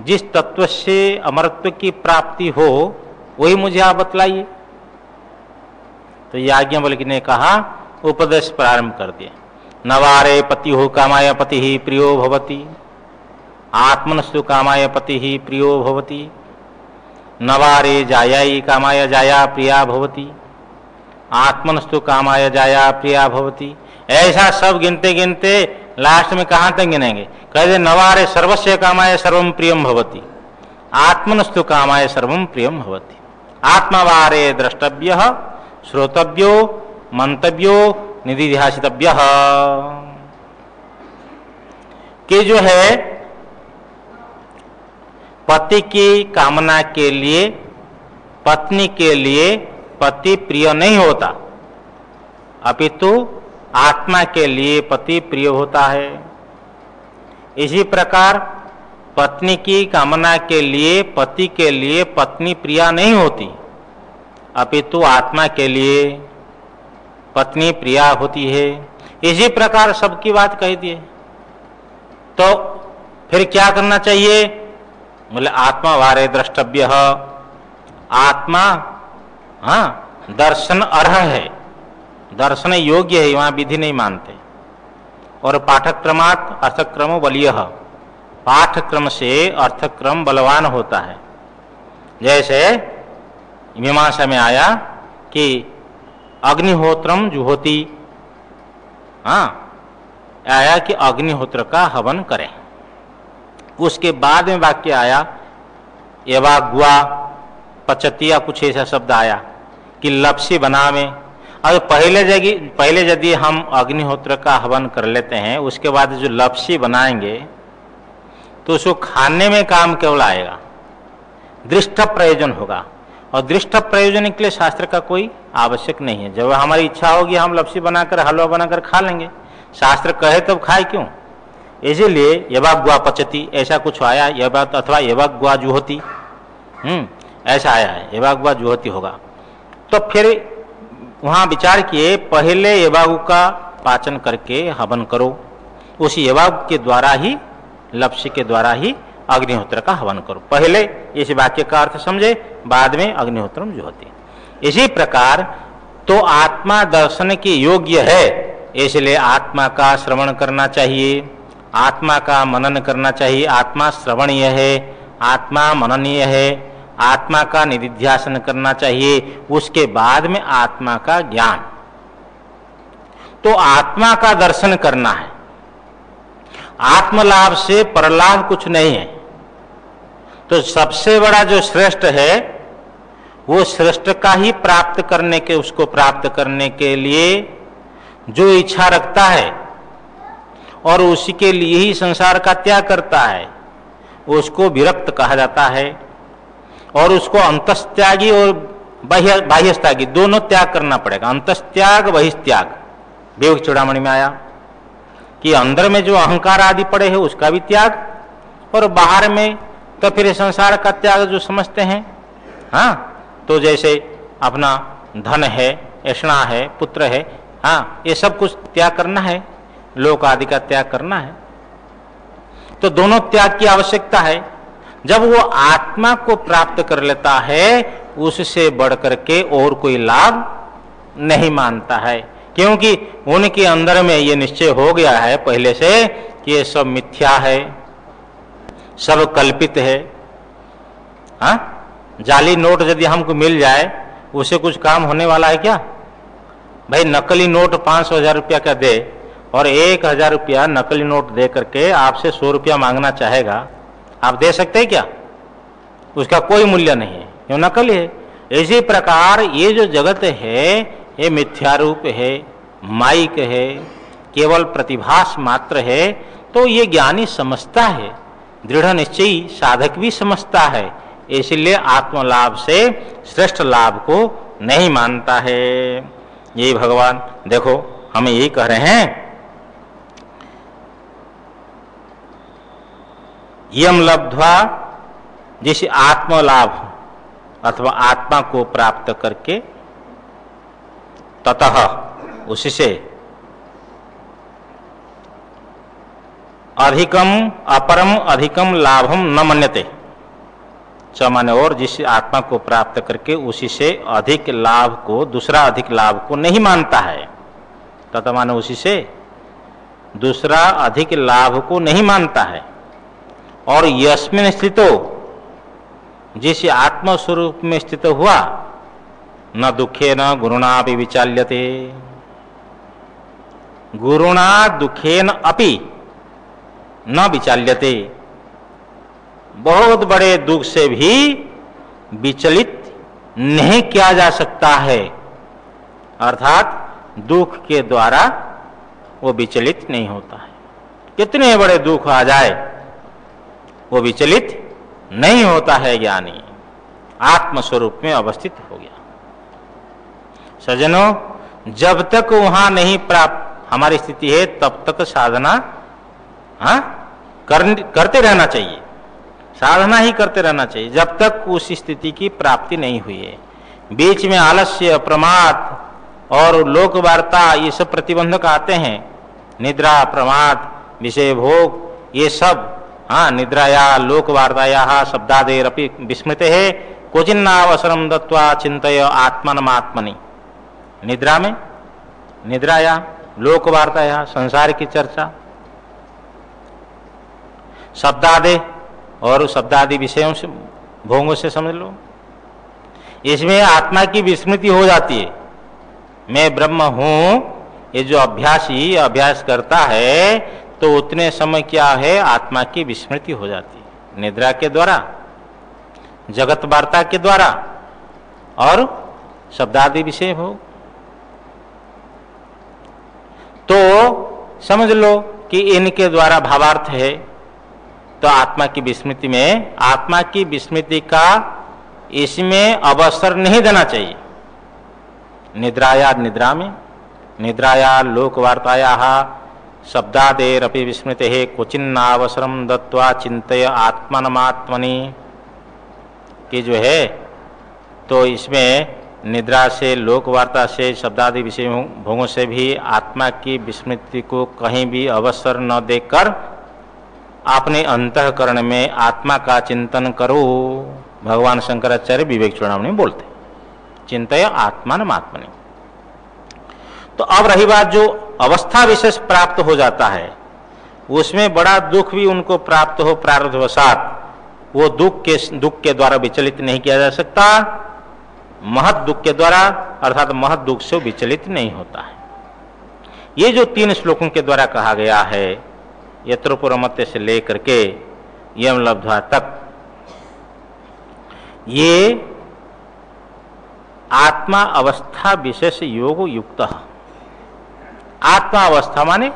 जिस तत्व से अमरत्व की प्राप्ति हो वही मुझे आप बतलाइए। तो याज्ञवल्क्य ने कहा, उपदेश प्रारंभ कर दिया। नवारे पति हो कामाय पति ही प्रियो भवति, आत्मनस्तु कामाय पति ही प्रियो भवति, नवारे जायाई कामाय जाया प्रिया भवति, आत्मनस्तु कामाय जाया प्रिया भवति। ऐसा सब गिनते गिनते लास्ट में कहां तक गिनेंगे? कहते नवारे सर्वस्य कामाय सर्वम प्रियम भवति, आत्मनस्तु कामाय सर्वम प्रियम भवति, आत्मवारे द्रष्टव्य श्रोतव्यो मंतव्यो निधिध्यासितव्य। कि जो है पति की कामना के लिए, पत्नी के लिए पति प्रिय नहीं होता, अपितु आत्मा के लिए पति प्रिय होता है। इसी प्रकार पत्नी की कामना के लिए, पति के लिए पत्नी प्रिया नहीं होती, अपितु आत्मा के लिए पत्नी प्रिया होती है। इसी प्रकार सबकी बात कह दिए। तो फिर क्या करना चाहिए? बोले आत्मा वारे द्रष्टव्य, आत्मा दर्शन अर्ह है, दर्शन योग्य है, वहां विधि नहीं मानते। और पाठक्रमात् अर्थक्रमो बलीयः, पाठक्रम से अर्थक्रम बलवान होता है। जैसे मीमांसा में आया कि अग्निहोत्रम जुहोति, हाँ आया कि अग्निहोत्र का हवन करें। उसके बाद में वाक्य आया एवाग्वा पचती या कुछ ऐसा शब्द आया कि लपसी बनावे। अब पहले यदि हम अग्निहोत्र का हवन कर लेते हैं, उसके बाद जो लपसी बनाएंगे तो उसको खाने में काम केवल आएगा, दृष्ट प्रयोजन होगा। और दृष्ट प्रयोजन के लिए शास्त्र का कोई आवश्यक नहीं है। जब हमारी इच्छा होगी हम लपसी बनाकर हलवा बनाकर खा लेंगे, शास्त्र कहे तब खाए क्यों। इसीलिए यवाग्वा पचती ऐसा कुछ आया, अथवा यवाग्वा जुहोति, ऐसा आया है, यवाग्वा जुहोति होगा। तो फिर वहां विचार किए पहले यवागु का पाचन करके हवन करो, उस यवागु के द्वारा ही, लपसी के द्वारा ही अग्निहोत्र का हवन करो। पहले इस वाक्य का अर्थ समझे, बाद में अग्निहोत्रम जुहोति। इसी प्रकार तो आत्मा दर्शन के योग्य है, इसलिए आत्मा का श्रवण करना चाहिए, आत्मा का मनन करना चाहिए। आत्मा श्रवणीय है, आत्मा मननीय है, आत्मा का निधिध्यासन करना चाहिए, उसके बाद में आत्मा का ज्ञान। तो आत्मा का दर्शन करना है। आत्मलाभ से परलाभ कुछ नहीं है। तो सबसे बड़ा जो श्रेष्ठ है वो श्रेष्ठ का ही प्राप्त करने के, उसको प्राप्त करने के लिए जो इच्छा रखता है और उसी के लिए ही संसार का त्याग करता है, उसको विरक्त कहा जाता है। और उसको अंतस्त्यागी और बाह्यस्त्यागी दोनों त्याग करना पड़ेगा। अंतस्त्याग बहिस्त्याग विवेक चूड़ामणि में आया कि अंदर में जो अहंकार आदि पड़े हैं उसका भी त्याग, और बाहर में तो फिर संसार का त्याग जो समझते हैं। हाँ, तो जैसे अपना धन है, ऐष्णा है, पुत्र है, हाँ ये सब कुछ त्याग करना है, लोक आदि का त्याग करना है। तो दोनों त्याग की आवश्यकता है। जब वो आत्मा को प्राप्त कर लेता है, उससे बढ़कर के और कोई लाभ नहीं मानता है, क्योंकि उनके अंदर में ये निश्चय हो गया है पहले से कि ये सब मिथ्या है, सब कल्पित है। हाँ, जाली नोट यदि हमको मिल जाए उसे कुछ काम होने वाला है क्या? भाई नकली नोट 500,000 रुपया का दे और 1,000 रुपया नकली नोट दे करके आपसे 100 रुपया मांगना चाहेगा, आप दे सकते हैं क्या? उसका कोई मूल्य नहीं है, क्यों? नकली है। इसी प्रकार ये जो जगत है ये मिथ्या रूप है, माइक है, केवल प्रतिभास मात्र है। तो ये ज्ञानी समझता है, दृढ़ निश्चयी साधक भी समझता है, इसलिए आत्मलाभ से श्रेष्ठ लाभ को नहीं मानता है। ये भगवान देखो हमें यही कह रहे हैं, यम लब्ध्वा, जिस आत्मलाभ अथवा आत्मा को प्राप्त करके, ततः उससे अधिकम अपरम अधिकम लाभम न मन्यते, माने और जिस आत्मा को प्राप्त करके उसी से अधिक लाभ को, दूसरा अधिक लाभ को नहीं मानता है। तथा माने उसी से दूसरा अधिक लाभ को नहीं मानता है। और यस्मिन स्थितो, जिस आत्म स्वरूप में स्थित हुआ, न दुखे न गुरुणा अपि विचाल्यते, गुरुणा दुखेन अपि न विचाल्यते, बहुत बड़े दुख से भी विचलित नहीं किया जा सकता है। अर्थात दुख के द्वारा वो विचलित नहीं होता है। कितने बड़े दुख आ जाए वो विचलित नहीं होता है। ज्ञानी आत्मस्वरूप में अवस्थित हो गया। सज्जनों, जब तक वहां नहीं प्राप्त हमारी स्थिति है तब तक साधना करते रहना चाहिए, साधना ही करते रहना चाहिए जब तक उस स्थिति की प्राप्ति नहीं हुई है। बीच में आलस्य, प्रमाद और लोक वार्ता ये सब प्रतिबंधक आते हैं। निद्रा, प्रमाद, विषय भोग, ये सब निद्राया लोक वार्ताया शब्दादेरपि विस्मृते है, क्वचिन्नावसरम दत्वा चिंतय आत्मनमात्मनि। निद्रा में, निद्राया लोक वार्ता, यहाँ संसार की चर्चा, शब्दादि और शब्दादि विषयों से, भोगों से समझ लो। इसमें आत्मा की विस्मृति हो जाती है। मैं ब्रह्म हूं, ये जो अभ्यासी अभ्यास करता है तो उतने समय क्या है, आत्मा की विस्मृति हो जाती है, निद्रा के द्वारा, जगत वार्ता के द्वारा और शब्दादि विषय हो। तो समझ लो कि इनके द्वारा भावार्थ है। तो आत्मा की विस्मृति में, आत्मा की विस्मृति का इसमें अवसर नहीं देना चाहिए। निद्राया, निद्रा में, निद्राया लोक वार्ताया शब्दादेरपि विस्मृते है क्वचिन्नावसरम दत्वा चिंतय आत्मनमात्मनि, कि जो है तो इसमें निद्रा से, लोक वार्ता से, शब्दादि विषय भोगों से भी आत्मा की विस्मृति को कहीं भी अवसर न देकर अपने अंतःकरण में आत्मा का चिंतन करो। भगवान शंकराचार्य विवेक चूड़ामणि में बोलते, चिंतय आत्मनमात्मनि। तो अब रही बात जो अवस्था विशेष प्राप्त हो जाता है, उसमें बड़ा दुख भी उनको प्राप्त हो प्रारब्धवशात, वो दुख के द्वारा विचलित नहीं किया जा सकता। महत दुख के द्वारा, अर्थात महत दुख से विचलित नहीं होता है। ये जो 3 श्लोकों के द्वारा कहा गया है, यत्र पुरमत्य से लेकर के यम लब्ध्वा तक, ये आत्मा अवस्था विशेष योग युक्त। आत्मा अवस्था माने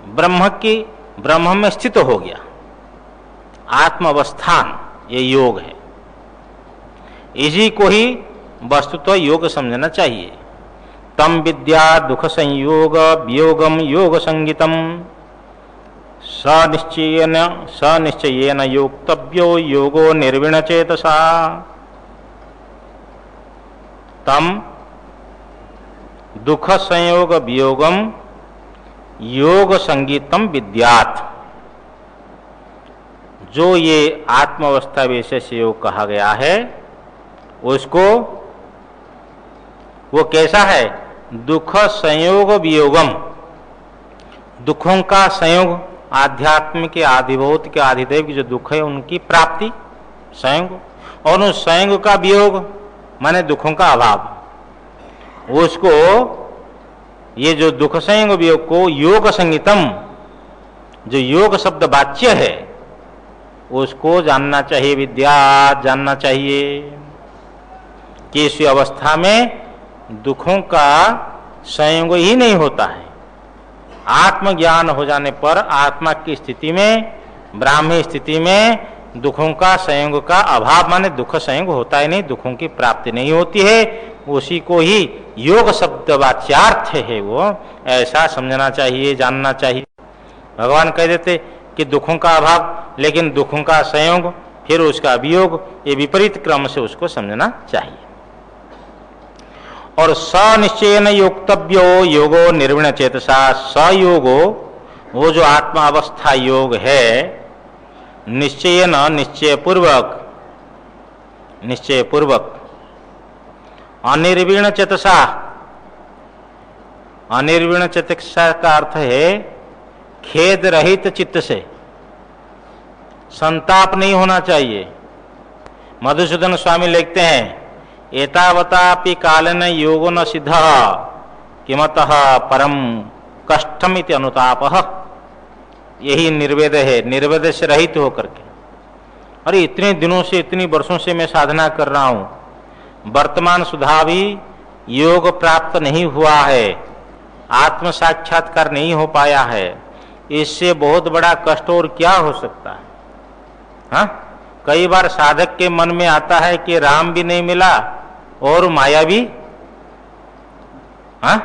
ब्रह्म में स्थित हो गया, आत्म अवस्थान, ये योग है। इसी को ही वस्तुतः योग समझना चाहिए। तम विद्या दुख संयोग वियोगम योग संगीतम सनिश्चयेन योक्तव्यो योगो निर्विण चेतसा। तम दुख संयोग वियोगम योग संगीतम विद्यात्, जो ये आत्मावस्था विशेष योग कहा गया है, उसको वो कैसा है, दुख संयोग वियोगम, दुखों का संयोग, आध्यात्म के आधिभूत के आधिदेव की जो दुख है उनकी प्राप्ति संयोग, और उस संयोग का वियोग माने दुखों का अभाव, उसको ये जो दुख संयोग वियोग को योग संगीतम, जो योग शब्द वाच्य है, उसको जानना चाहिए, विद्या जानना चाहिए कि इस अवस्था में दुखों का संयोग ही नहीं होता है। आत्मज्ञान हो जाने पर आत्मा की स्थिति में, ब्राह्मी स्थिति में दुखों का संयोग का अभाव माने दुख संयोग होता ही नहीं, दुखों की प्राप्ति नहीं होती है। उसी को ही योग शब्द वाच्यार्थ है, वो ऐसा समझना चाहिए, जानना चाहिए। भगवान कह देते कि दुखों का अभाव, लेकिन दुखों का संयोग, फिर उसका वियोग, ये विपरीत क्रम से उसको समझना चाहिए। और सनिश्चयेन योक्तव्यो योगो निर्विण चेतसा, सयोगो, वो जो आत्मा अवस्था योग है, निश्चयेन, निश्चय पूर्वक अनिर्वीण चेतसा, अनिर्वीण चेतसा का अर्थ है खेद रहित चित्त से, संताप नहीं होना चाहिए। मधुसूदन स्वामी लिखते हैं, एतावतापि कालेन योगो न सिद्ध किमतः परम कष्टमिति अनुतापः। यही निर्वेद है, निर्वेद से रहित होकर के। अरे इतने दिनों से, इतनी वर्षों से मैं साधना कर रहा हूं, वर्तमान सुधा भी योग प्राप्त नहीं हुआ है, आत्म साक्षात्कार नहीं हो पाया है, इससे बहुत बड़ा कष्ट और क्या हो सकता है। हाँ, कई बार साधक के मन में आता है कि राम भी नहीं मिला और माया भी। हाँ,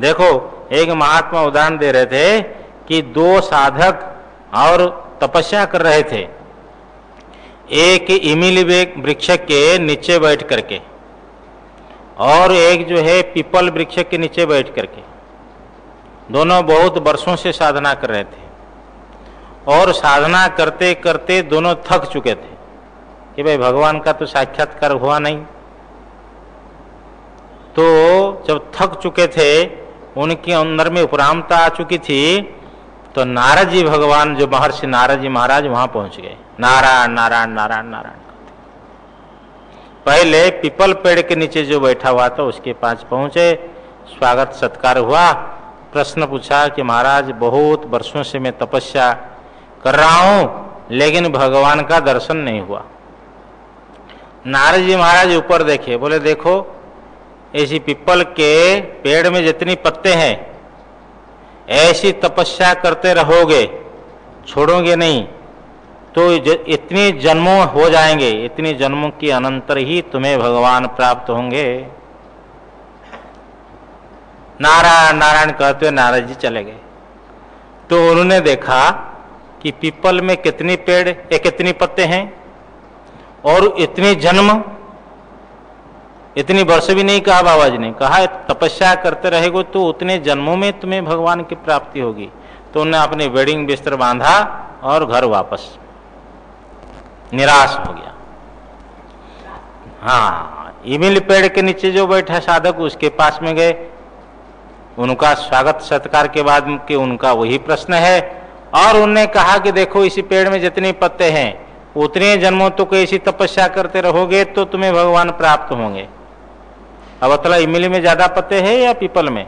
देखो एक महात्मा उदाहरण दे रहे थे कि 2 साधक और तपस्या कर रहे थे, एक इमली वृक्ष के नीचे बैठ करके और एक जो है पीपल वृक्ष के नीचे बैठ करके, दोनों बहुत वर्षों से साधना कर रहे थे और साधना करते करते दोनों थक चुके थे कि भाई भगवान का तो साक्षात्कार हुआ नहीं। तो जब थक चुके थे उनके अंदर में उपरामता आ चुकी थी, तो नारद जी भगवान, जो महर्षि नारद जी महाराज वहां पहुंच गए। नारायण नारायण नारायण नारायण। पहले पीपल पेड़ के नीचे जो बैठा हुआ था उसके पास पहुंचे, स्वागत सत्कार हुआ, प्रश्न पूछा कि महाराज बहुत वर्षों से मैं तपस्या कर रहा हूं लेकिन भगवान का दर्शन नहीं हुआ। नारद जी महाराज ऊपर देखे, बोले देखो ऐसी पीपल के पेड़ में जितनी पत्ते हैं ऐसी तपस्या करते रहोगे, छोड़ोगे नहीं, तो इतने जन्मों हो जाएंगे, इतने जन्मों के अनंतर ही तुम्हें भगवान प्राप्त होंगे। नारायण नारायण कहते हुए नारद जी चले गए। तो उन्होंने देखा कि पीपल में कितने पेड़, कितने पत्ते हैं और इतने जन्म, इतनी वर्ष भी नहीं कहा बाबा जी ने, कहा तपस्या करते रहेगो तो उतने जन्मों में तुम्हें भगवान की प्राप्ति होगी। तो उन्होंने अपने वेडिंग बिस्तर बांधा और घर वापस, निराश हो गया। हाँ, इमली पेड़ के नीचे जो बैठा साधक उसके पास में गए, उनका स्वागत सत्कार के बाद कि उनका वही प्रश्न है, और उन्होंने कहा कि देखो इसी पेड़ में जितने पत्ते हैं उतने जन्मों तो ऐसी तपस्या करते रहोगे तो तुम्हें भगवान प्राप्त होंगे। अब अतला इमली में ज्यादा पत्ते हैं या पीपल में?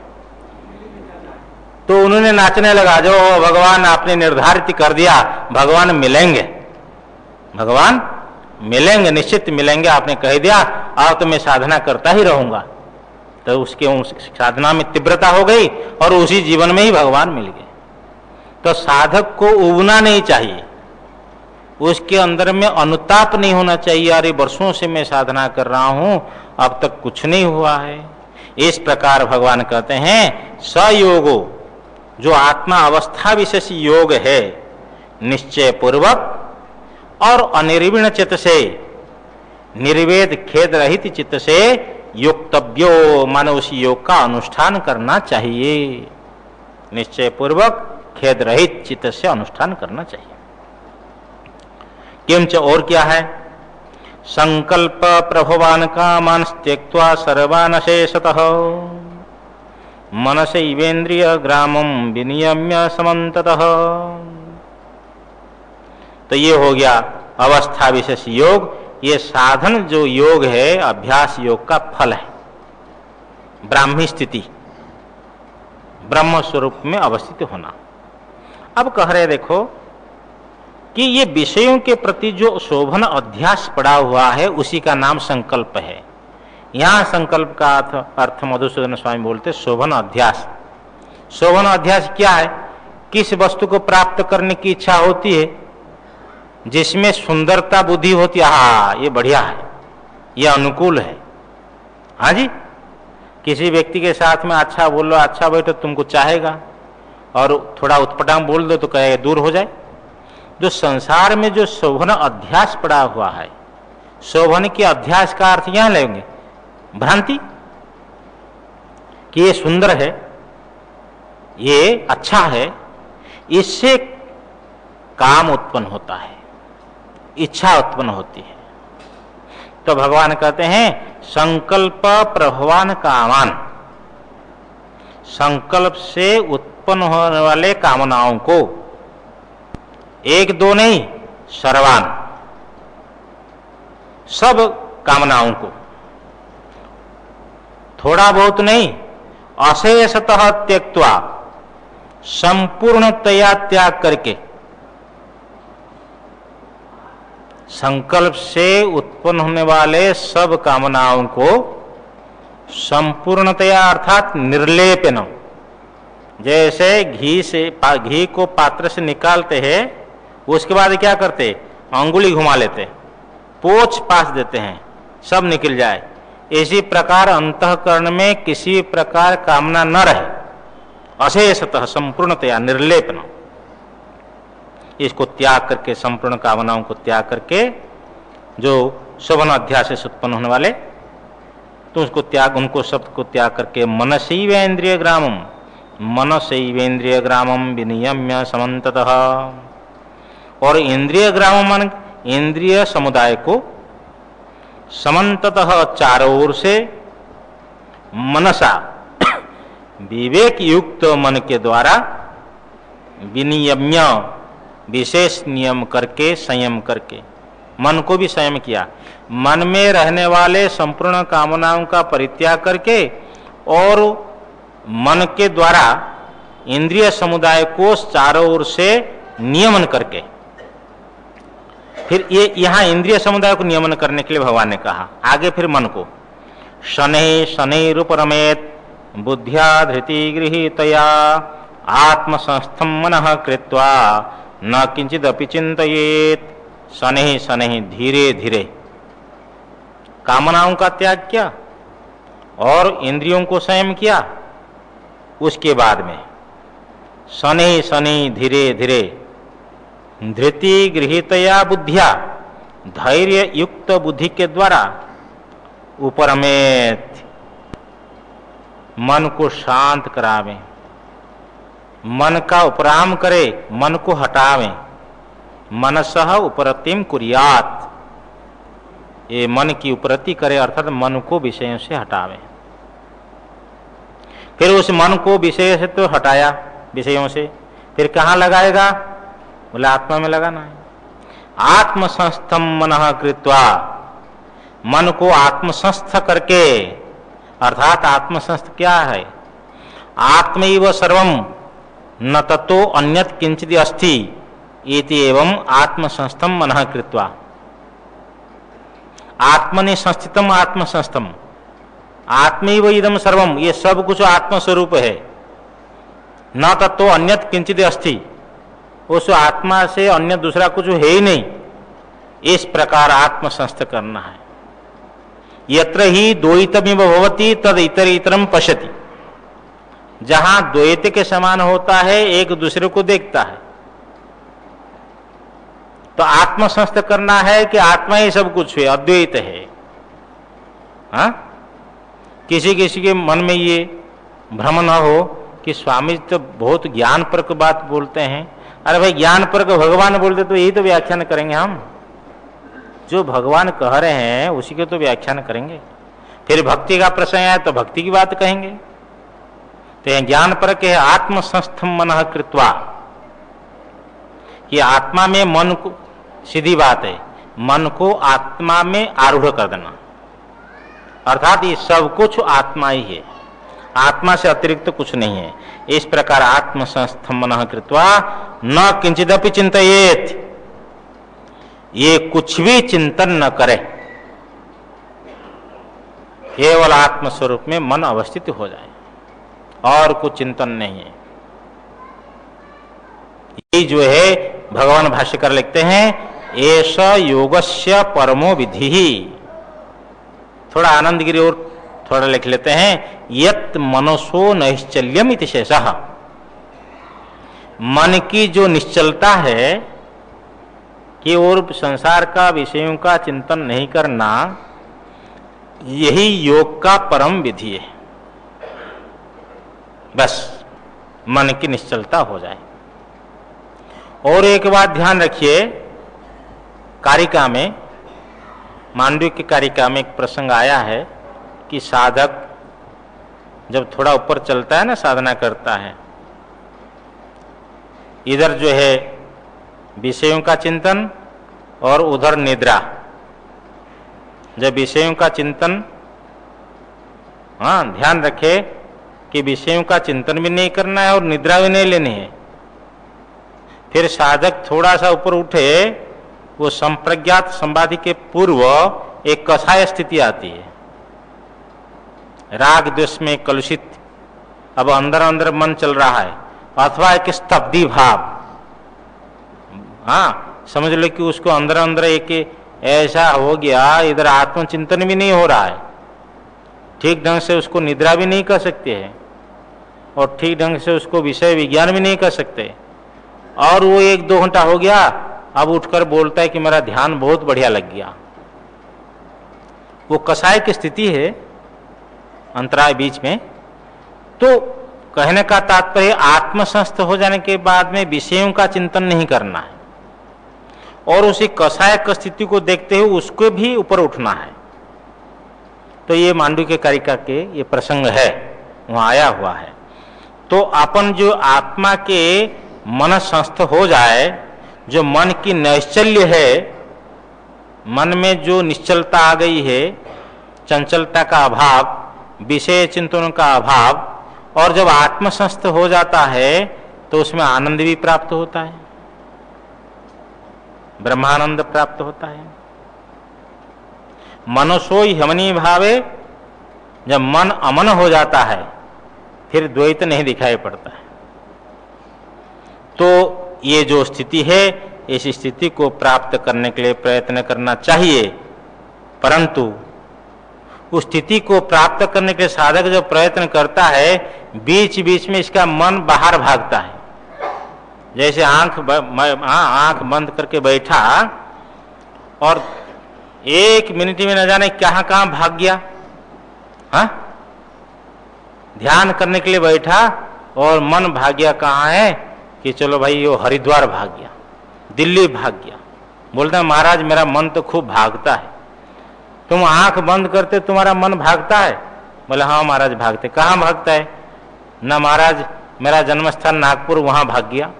तो उन्होंने नाचने लगा, जो भगवान आपने निर्धारित कर दिया, भगवान मिलेंगे, भगवान मिलेंगे, निश्चित मिलेंगे, आपने कह दिया, अब तो मैं साधना करता ही रहूंगा। तो उसके साधना में तीव्रता हो गई और उसी जीवन में ही भगवान मिल गए। तो साधक को उबना नहीं चाहिए, उसके अंदर में अनुताप नहीं होना चाहिए, अरे वर्षों से मैं साधना कर रहा हूं अब तक कुछ नहीं हुआ है। इस प्रकार भगवान कहते हैं सयोगो, जो आत्मा अवस्था विशेष योग है, निश्चय पूर्वक और अनिर्विण चित्त से, निर्वेद खेद रहित चित्त से युक्तव्यो, मानो उस योग का अनुष्ठान करना चाहिए। निश्चय पूर्वक खेद रहित चित्त से अनुष्ठान करना चाहिए। किंच, और क्या है? संकल्प प्रभवान कामान त्यक्त्वा सर्वान शेषतः मनसैवेन्द्रिय ग्रामम विनियम्य समन्ततः। तो ये हो गया अवस्था विशेष योग। ये साधन जो योग है अभ्यास योग का फल है, ब्राह्मी स्थिति, ब्रह्म स्वरूप में अवस्थित होना। अब कह रहे देखो कि ये विषयों के प्रति जो शोभन अध्यास पड़ा हुआ है उसी का नाम संकल्प है। यहां संकल्प का अर्थ मधुसूदन स्वामी बोलते शोभन अध्यास। शोभन अध्यास क्या है? किस वस्तु को प्राप्त करने की इच्छा होती है जिसमें सुंदरता बुद्धि होती है, हाँ ये बढ़िया है, ये अनुकूल है। हाँ जी, किसी व्यक्ति के साथ में अच्छा बोलो, अच्छा बैठो, तुमको चाहेगा, और थोड़ा उत्पटांग बोल दो तो कहेगा दूर हो जाए। जो संसार में जो शोभन अध्यास पड़ा हुआ है, शोभन के अध्यास का अर्थ यहां लेंगे भ्रांति, कि ये सुंदर है, ये अच्छा है, इससे काम उत्पन्न होता है, इच्छा उत्पन्न होती है। तो भगवान कहते हैं संकल्प प्रभवान कामान, संकल्प से उत्पन्न होने वाले कामनाओं को, एक दो नहीं, सर्वान, सब कामनाओं को, थोड़ा बहुत नहीं, अशेषतः त्यक्त्वा, संपूर्णतया त्याग करके। संकल्प से उत्पन्न होने वाले सब कामनाओं को संपूर्णतया अर्थात निर्लेपन, जैसे घी को पात्र से निकालते हैं, उसके बाद क्या करते, अंगुली घुमा लेते, पोंछ पास देते हैं, सब निकल जाए। इसी प्रकार अंतःकरण में किसी प्रकार कामना न रहे, अशेषतः संपूर्णतया निर्लेपन, इसको त्याग करके, संपूर्ण कामनाओं को त्याग करके, जो शोभन अध्यास से उत्पन्न होने वाले, तो उसको त्याग, उनको शब्द को त्याग करके मनसैवेन्द्रिय ग्रामम, मनसैवेन्द्रिय ग्रामम विनियम्य समन्ततः, और इंद्रिय ग्रामम मान इंद्रिय समुदाय को, समन्ततः चारों ओर से, मनसा विवेक युक्त मन के द्वारा विनियम्य विशेष नियम करके संयम करके मन को भी संयम किया, मन में रहने वाले संपूर्ण कामनाओं का परित्याग करके और मन के द्वारा इंद्रिय समुदाय को चारों ओर से नियमन करके, फिर ये यहाँ इंद्रिय समुदाय को नियमन करने के लिए भगवान ने कहा, आगे फिर मन को शनै शनैरुपरमेत बुद्ध्या धृति गृहीतया आत्मसंस्थम मनः कृत्वा न किंचिदपि चिंतयेत। शनै शनै धीरे धीरे कामनाओं का त्याग किया और इंद्रियों को संयम किया, उसके बाद में शनै शनै धीरे धीरे धृति गृहीतया बुद्धिया धैर्य युक्त बुद्धि के द्वारा उपरमेत मन को शांत करावे, मन का उपराम करे, मन को हटावे, मनसः उपरतिम कुर्यात, ये मन की उपरति करे अर्थात मन को विषयों से हटावे। फिर उस मन को विषय से तो हटाया विषयों से, फिर कहाँ लगाएगा? बोले आत्मा में लगाना है। आत्मसंस्थम मनः कृत्वा, मन को आत्मसंस्थ करके, अर्थात आत्मसंस्थ क्या है? आत्मैव सर्वम न ततो अन्यत किंचित अस्ति इति एवं आत्मसंस्थम मनः कृत्वा। आत्मनि संस्थितम आत्मसंस्थम, आत्मैव इदम सर्वम, ये सब कुछ आत्मस्वरूप है। न तत्व अन्यत किंचित अस्ति, उस आत्मा से अन्य दूसरा कुछ है ही नहीं, इस प्रकार आत्मसंस्थ करना है। यत्र ही द्वैतमिव भवति तद इतर इतरम पश्यति, जहां द्वैत के समान होता है एक दूसरे को देखता है, तो आत्मसंस्थ करना है कि आत्मा ही सब कुछ है, अद्वैत है। हाँ, किसी किसी के मन में ये भ्रम न हो कि स्वामी तो बहुत ज्ञान पर की बात बोलते हैं। अरे भाई, ज्ञान पर को भगवान बोलते तो यही तो व्याख्यान करेंगे हम, जो भगवान कह रहे हैं उसी के तो व्याख्यान करेंगे। फिर भक्ति का प्रश्न आए तो भक्ति की बात कहेंगे। तो ज्ञान पर के आत्मसंस्थम मनः कृत्वा, कि आत्मा में मन को, सीधी बात है, मन को आत्मा में आरूढ़ कर देना, अर्थात ये सब कुछ आत्मा ही है, आत्मा से अतिरिक्त कुछ नहीं है। इस प्रकार आत्मसंस्थम मनः कृत्वा न किंचिदपि चिंतयेत, ये कुछ भी चिंतन न करे, केवल आत्मस्वरूप में मन अवस्थित हो जाए, और कुछ चिंतन नहीं है। ये जो है भगवान भाष्यकार लिखते हैं, एष योगस्य परमो विधि। थोड़ा आनंदगिरी और थोड़ा लिख लेते हैं, यत मनसो नैश्चल्यम इति शेषः, मन की जो निश्चलता है कि और संसार का विषयों का चिंतन नहीं करना, यही योग का परम विधि है। बस मन की निश्चलता हो जाए। और एक बात ध्यान रखिए, कारिका में, मांडव्य की कारिका में एक प्रसंग आया है कि साधक जब थोड़ा ऊपर चलता है ना, साधना करता है, इधर जो है विषयों का चिंतन और उधर निद्रा। जब विषयों का चिंतन, हाँ ध्यान रखे कि विषयों का चिंतन भी नहीं करना है और निद्रा भी नहीं लेनी है। फिर साधक थोड़ा सा ऊपर उठे, वो संप्रज्ञात समाधि के पूर्व एक कषाय स्थिति आती है, राग द्वेष में कलुषित, अब अंदर अंदर मन चल रहा है, अथवा एक स्तब्धि भाव। हाँ, समझ लो कि उसको अंदर अंदर एक ऐसा हो गया, इधर आत्मचिंतन भी नहीं हो रहा है, ठीक ढंग से उसको निद्रा भी नहीं कर सकते हैं, और ठीक ढंग से उसको विषय विज्ञान भी नहीं कर सकते। और वो 1-2 घंटा हो गया, अब उठकर बोलता है कि मेरा ध्यान बहुत बढ़िया लग गया। वो कषाय की स्थिति है, अंतराय बीच में। तो कहने का तात्पर्य, आत्मसंस्थ हो जाने के बाद में विषयों का चिंतन नहीं करना है, और उसी कषाय की स्थिति को देखते हुए उसको भी ऊपर उठना है। तो ये मांडव्य के कारिका के ये प्रसंग है, वहाँ आया हुआ है। तो अपन जो आत्मा के मन संस्थ हो जाए, जो मन की नैश्चल्य है, मन में जो निश्चलता आ गई है, चंचलता का अभाव, विषय चिंतन का अभाव, और जब आत्मसंस्थ हो जाता है तो उसमें आनंद भी प्राप्त होता है, ब्रह्मानंद प्राप्त होता है। मनसो ह्यमनी भावे, जब मन अमन हो जाता है फिर द्वैत नहीं दिखाई पड़ता है। तो ये जो स्थिति है, इस स्थिति को प्राप्त करने के लिए प्रयत्न करना चाहिए, परंतु उस स्थिति को प्राप्त करने के साधक जो प्रयत्न करता है, बीच बीच में इसका मन बाहर भागता है। जैसे आंख बंद करके बैठा और 1 मिनट में न जाने कहाँ भाग गया। हाँ, ध्यान करने के लिए बैठा और मन भाग गया कहाँ है कि चलो भाई वो हरिद्वार भाग गया, दिल्ली भाग गया। बोलता है महाराज मेरा मन तो खूब भागता है। तुम आंख बंद करते तुम्हारा मन भागता है? बोले हाँ महाराज भागते। कहाँ भागता है? ना महाराज मेरा जन्मस्थान नागपुर, वहां भाग गया।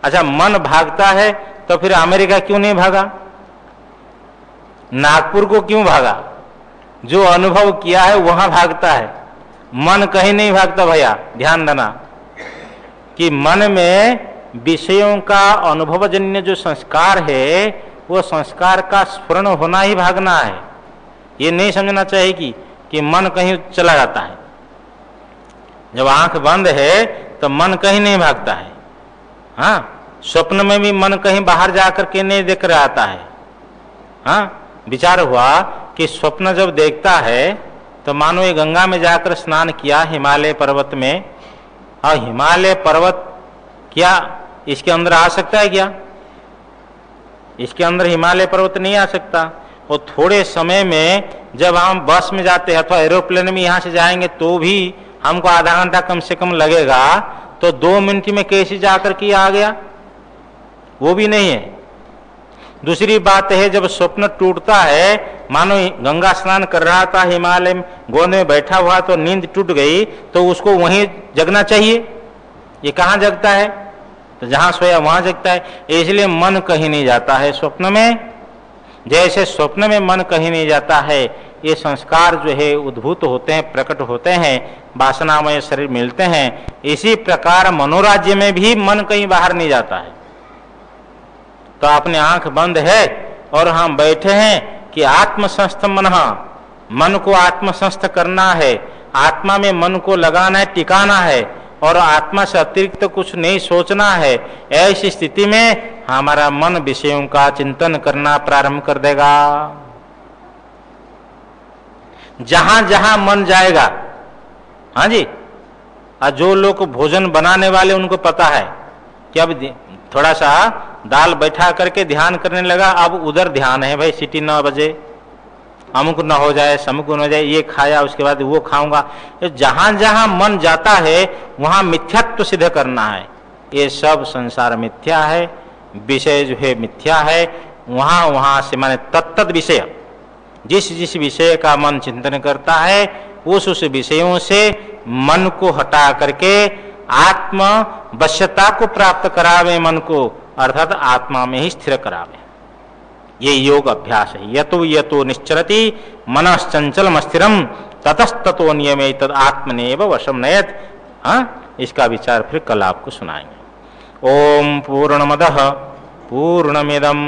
अच्छा, मन भागता है तो फिर अमेरिका क्यों नहीं भागा? नागपुर को क्यों भागा? जो अनुभव किया है वहां भागता है, मन कहीं नहीं भागता। भैया ध्यान देना कि मन में विषयों का अनुभवजन्य जो संस्कार है, वो संस्कार का स्फुरण होना ही भागना है। ये नहीं समझना चाहिए कि मन कहीं चला जाता है। जब आंख बंद है तो मन कहीं नहीं भागता है। हाँ, स्वप्न में भी मन कहीं बाहर जाकर के नहीं देख रहा आता है। हाँ, विचार हुआ कि स्वप्न जब देखता है तो मानो ये गंगा में जाकर स्नान किया हिमालय पर्वत में, और हिमालय पर्वत क्या इसके अंदर आ सकता है क्या? इसके अंदर हिमालय पर्वत नहीं आ सकता। और थोड़े समय में जब हम बस में जाते हैं अथवा एरोप्लेन में यहाँ से जाएंगे तो भी हमको आधा घंटा कम से कम लगेगा, तो 2 मिनट में कैसे जाकर के आ गया? वो भी नहीं है। दूसरी बात है, जब स्वप्न टूटता है, मानो गंगा स्नान कर रहा था हिमालय में, गोद में बैठा हुआ, तो नींद टूट गई तो उसको वहीं जगना चाहिए। ये कहाँ जगता है? तो जहां सोया वहां जगता है। इसलिए मन कहीं नहीं जाता है स्वप्न में। जैसे स्वप्न में मन कहीं नहीं जाता है, ये संस्कार जो है उद्भूत होते हैं, प्रकट होते हैं, वासनामय शरीर मिलते हैं। इसी प्रकार मनोराज्य में भी मन कहीं बाहर नहीं जाता है। तो अपने आंख बंद है और हम बैठे हैं कि आत्मसंस्थ मन को आत्मसंस्थ करना है, आत्मा में मन को लगाना है, टिकाना है, और आत्मा से अतिरिक्त कुछ नहीं सोचना है। ऐसी स्थिति में हमारा मन विषयों का चिंतन करना प्रारंभ कर देगा। जहां जहां मन जाएगा, हाँ जी, और जो लोग भोजन बनाने वाले उनको पता है कि अब थोड़ा सा दाल बैठा करके ध्यान करने लगा, अब उधर ध्यान है भाई, सिटी 9 बजे अमुक न हो जाए, समुक न हो जाए, ये खाया उसके बाद वो खाऊंगा। जहां जहां मन जाता है वहां मिथ्यात्व सिद्ध करना है। ये सब संसार मिथ्या है, विषय जो है मिथ्या है। वहां वहां से माने तत्त विषय, जिस जिस विषय का मन चिंतन करता है उस विषयों से मन को हटा करके आत्म वश्यता को प्राप्त करावे, मन को अर्थात आत्मा में ही स्थिर करावे। ये योग अभ्यास है। यतो यतो निश्चरति मनश्चंचलम स्थिरम ततस्ततो नियमे तद आत्मनेव वशम नयत। हाँ, इसका विचार फिर कल आपको सुनाएंगे। ओम पूर्णमदः पूर्णमिदं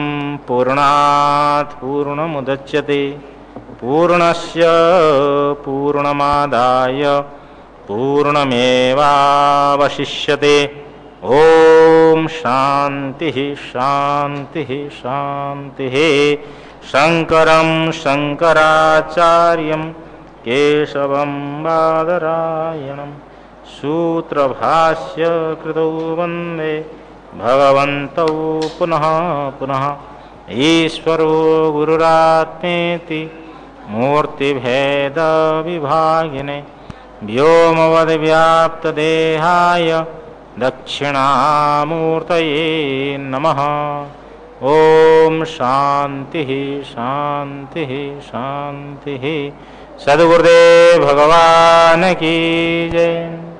पूर्णात् पूर्णमुदच्यते पूर्णस्य पूर्णमादाय पूर्णमेवावशिष्यते। ओम शांति शांति शांति। शंकरं शंकराचार्यं केशवं बादरायणं सूत्रभाष्य कृतौ वन्दे भगवन्तौ पुनः पुनः। ईश्वरो गुरुरात्मेति मूर्तिभेद विभागिने व्योमवद्व्याप्तदेहाय दक्षिणामूर्तये नमः। ओम शांति शांति शांति। सद्गुरुदेव भगवान की जय।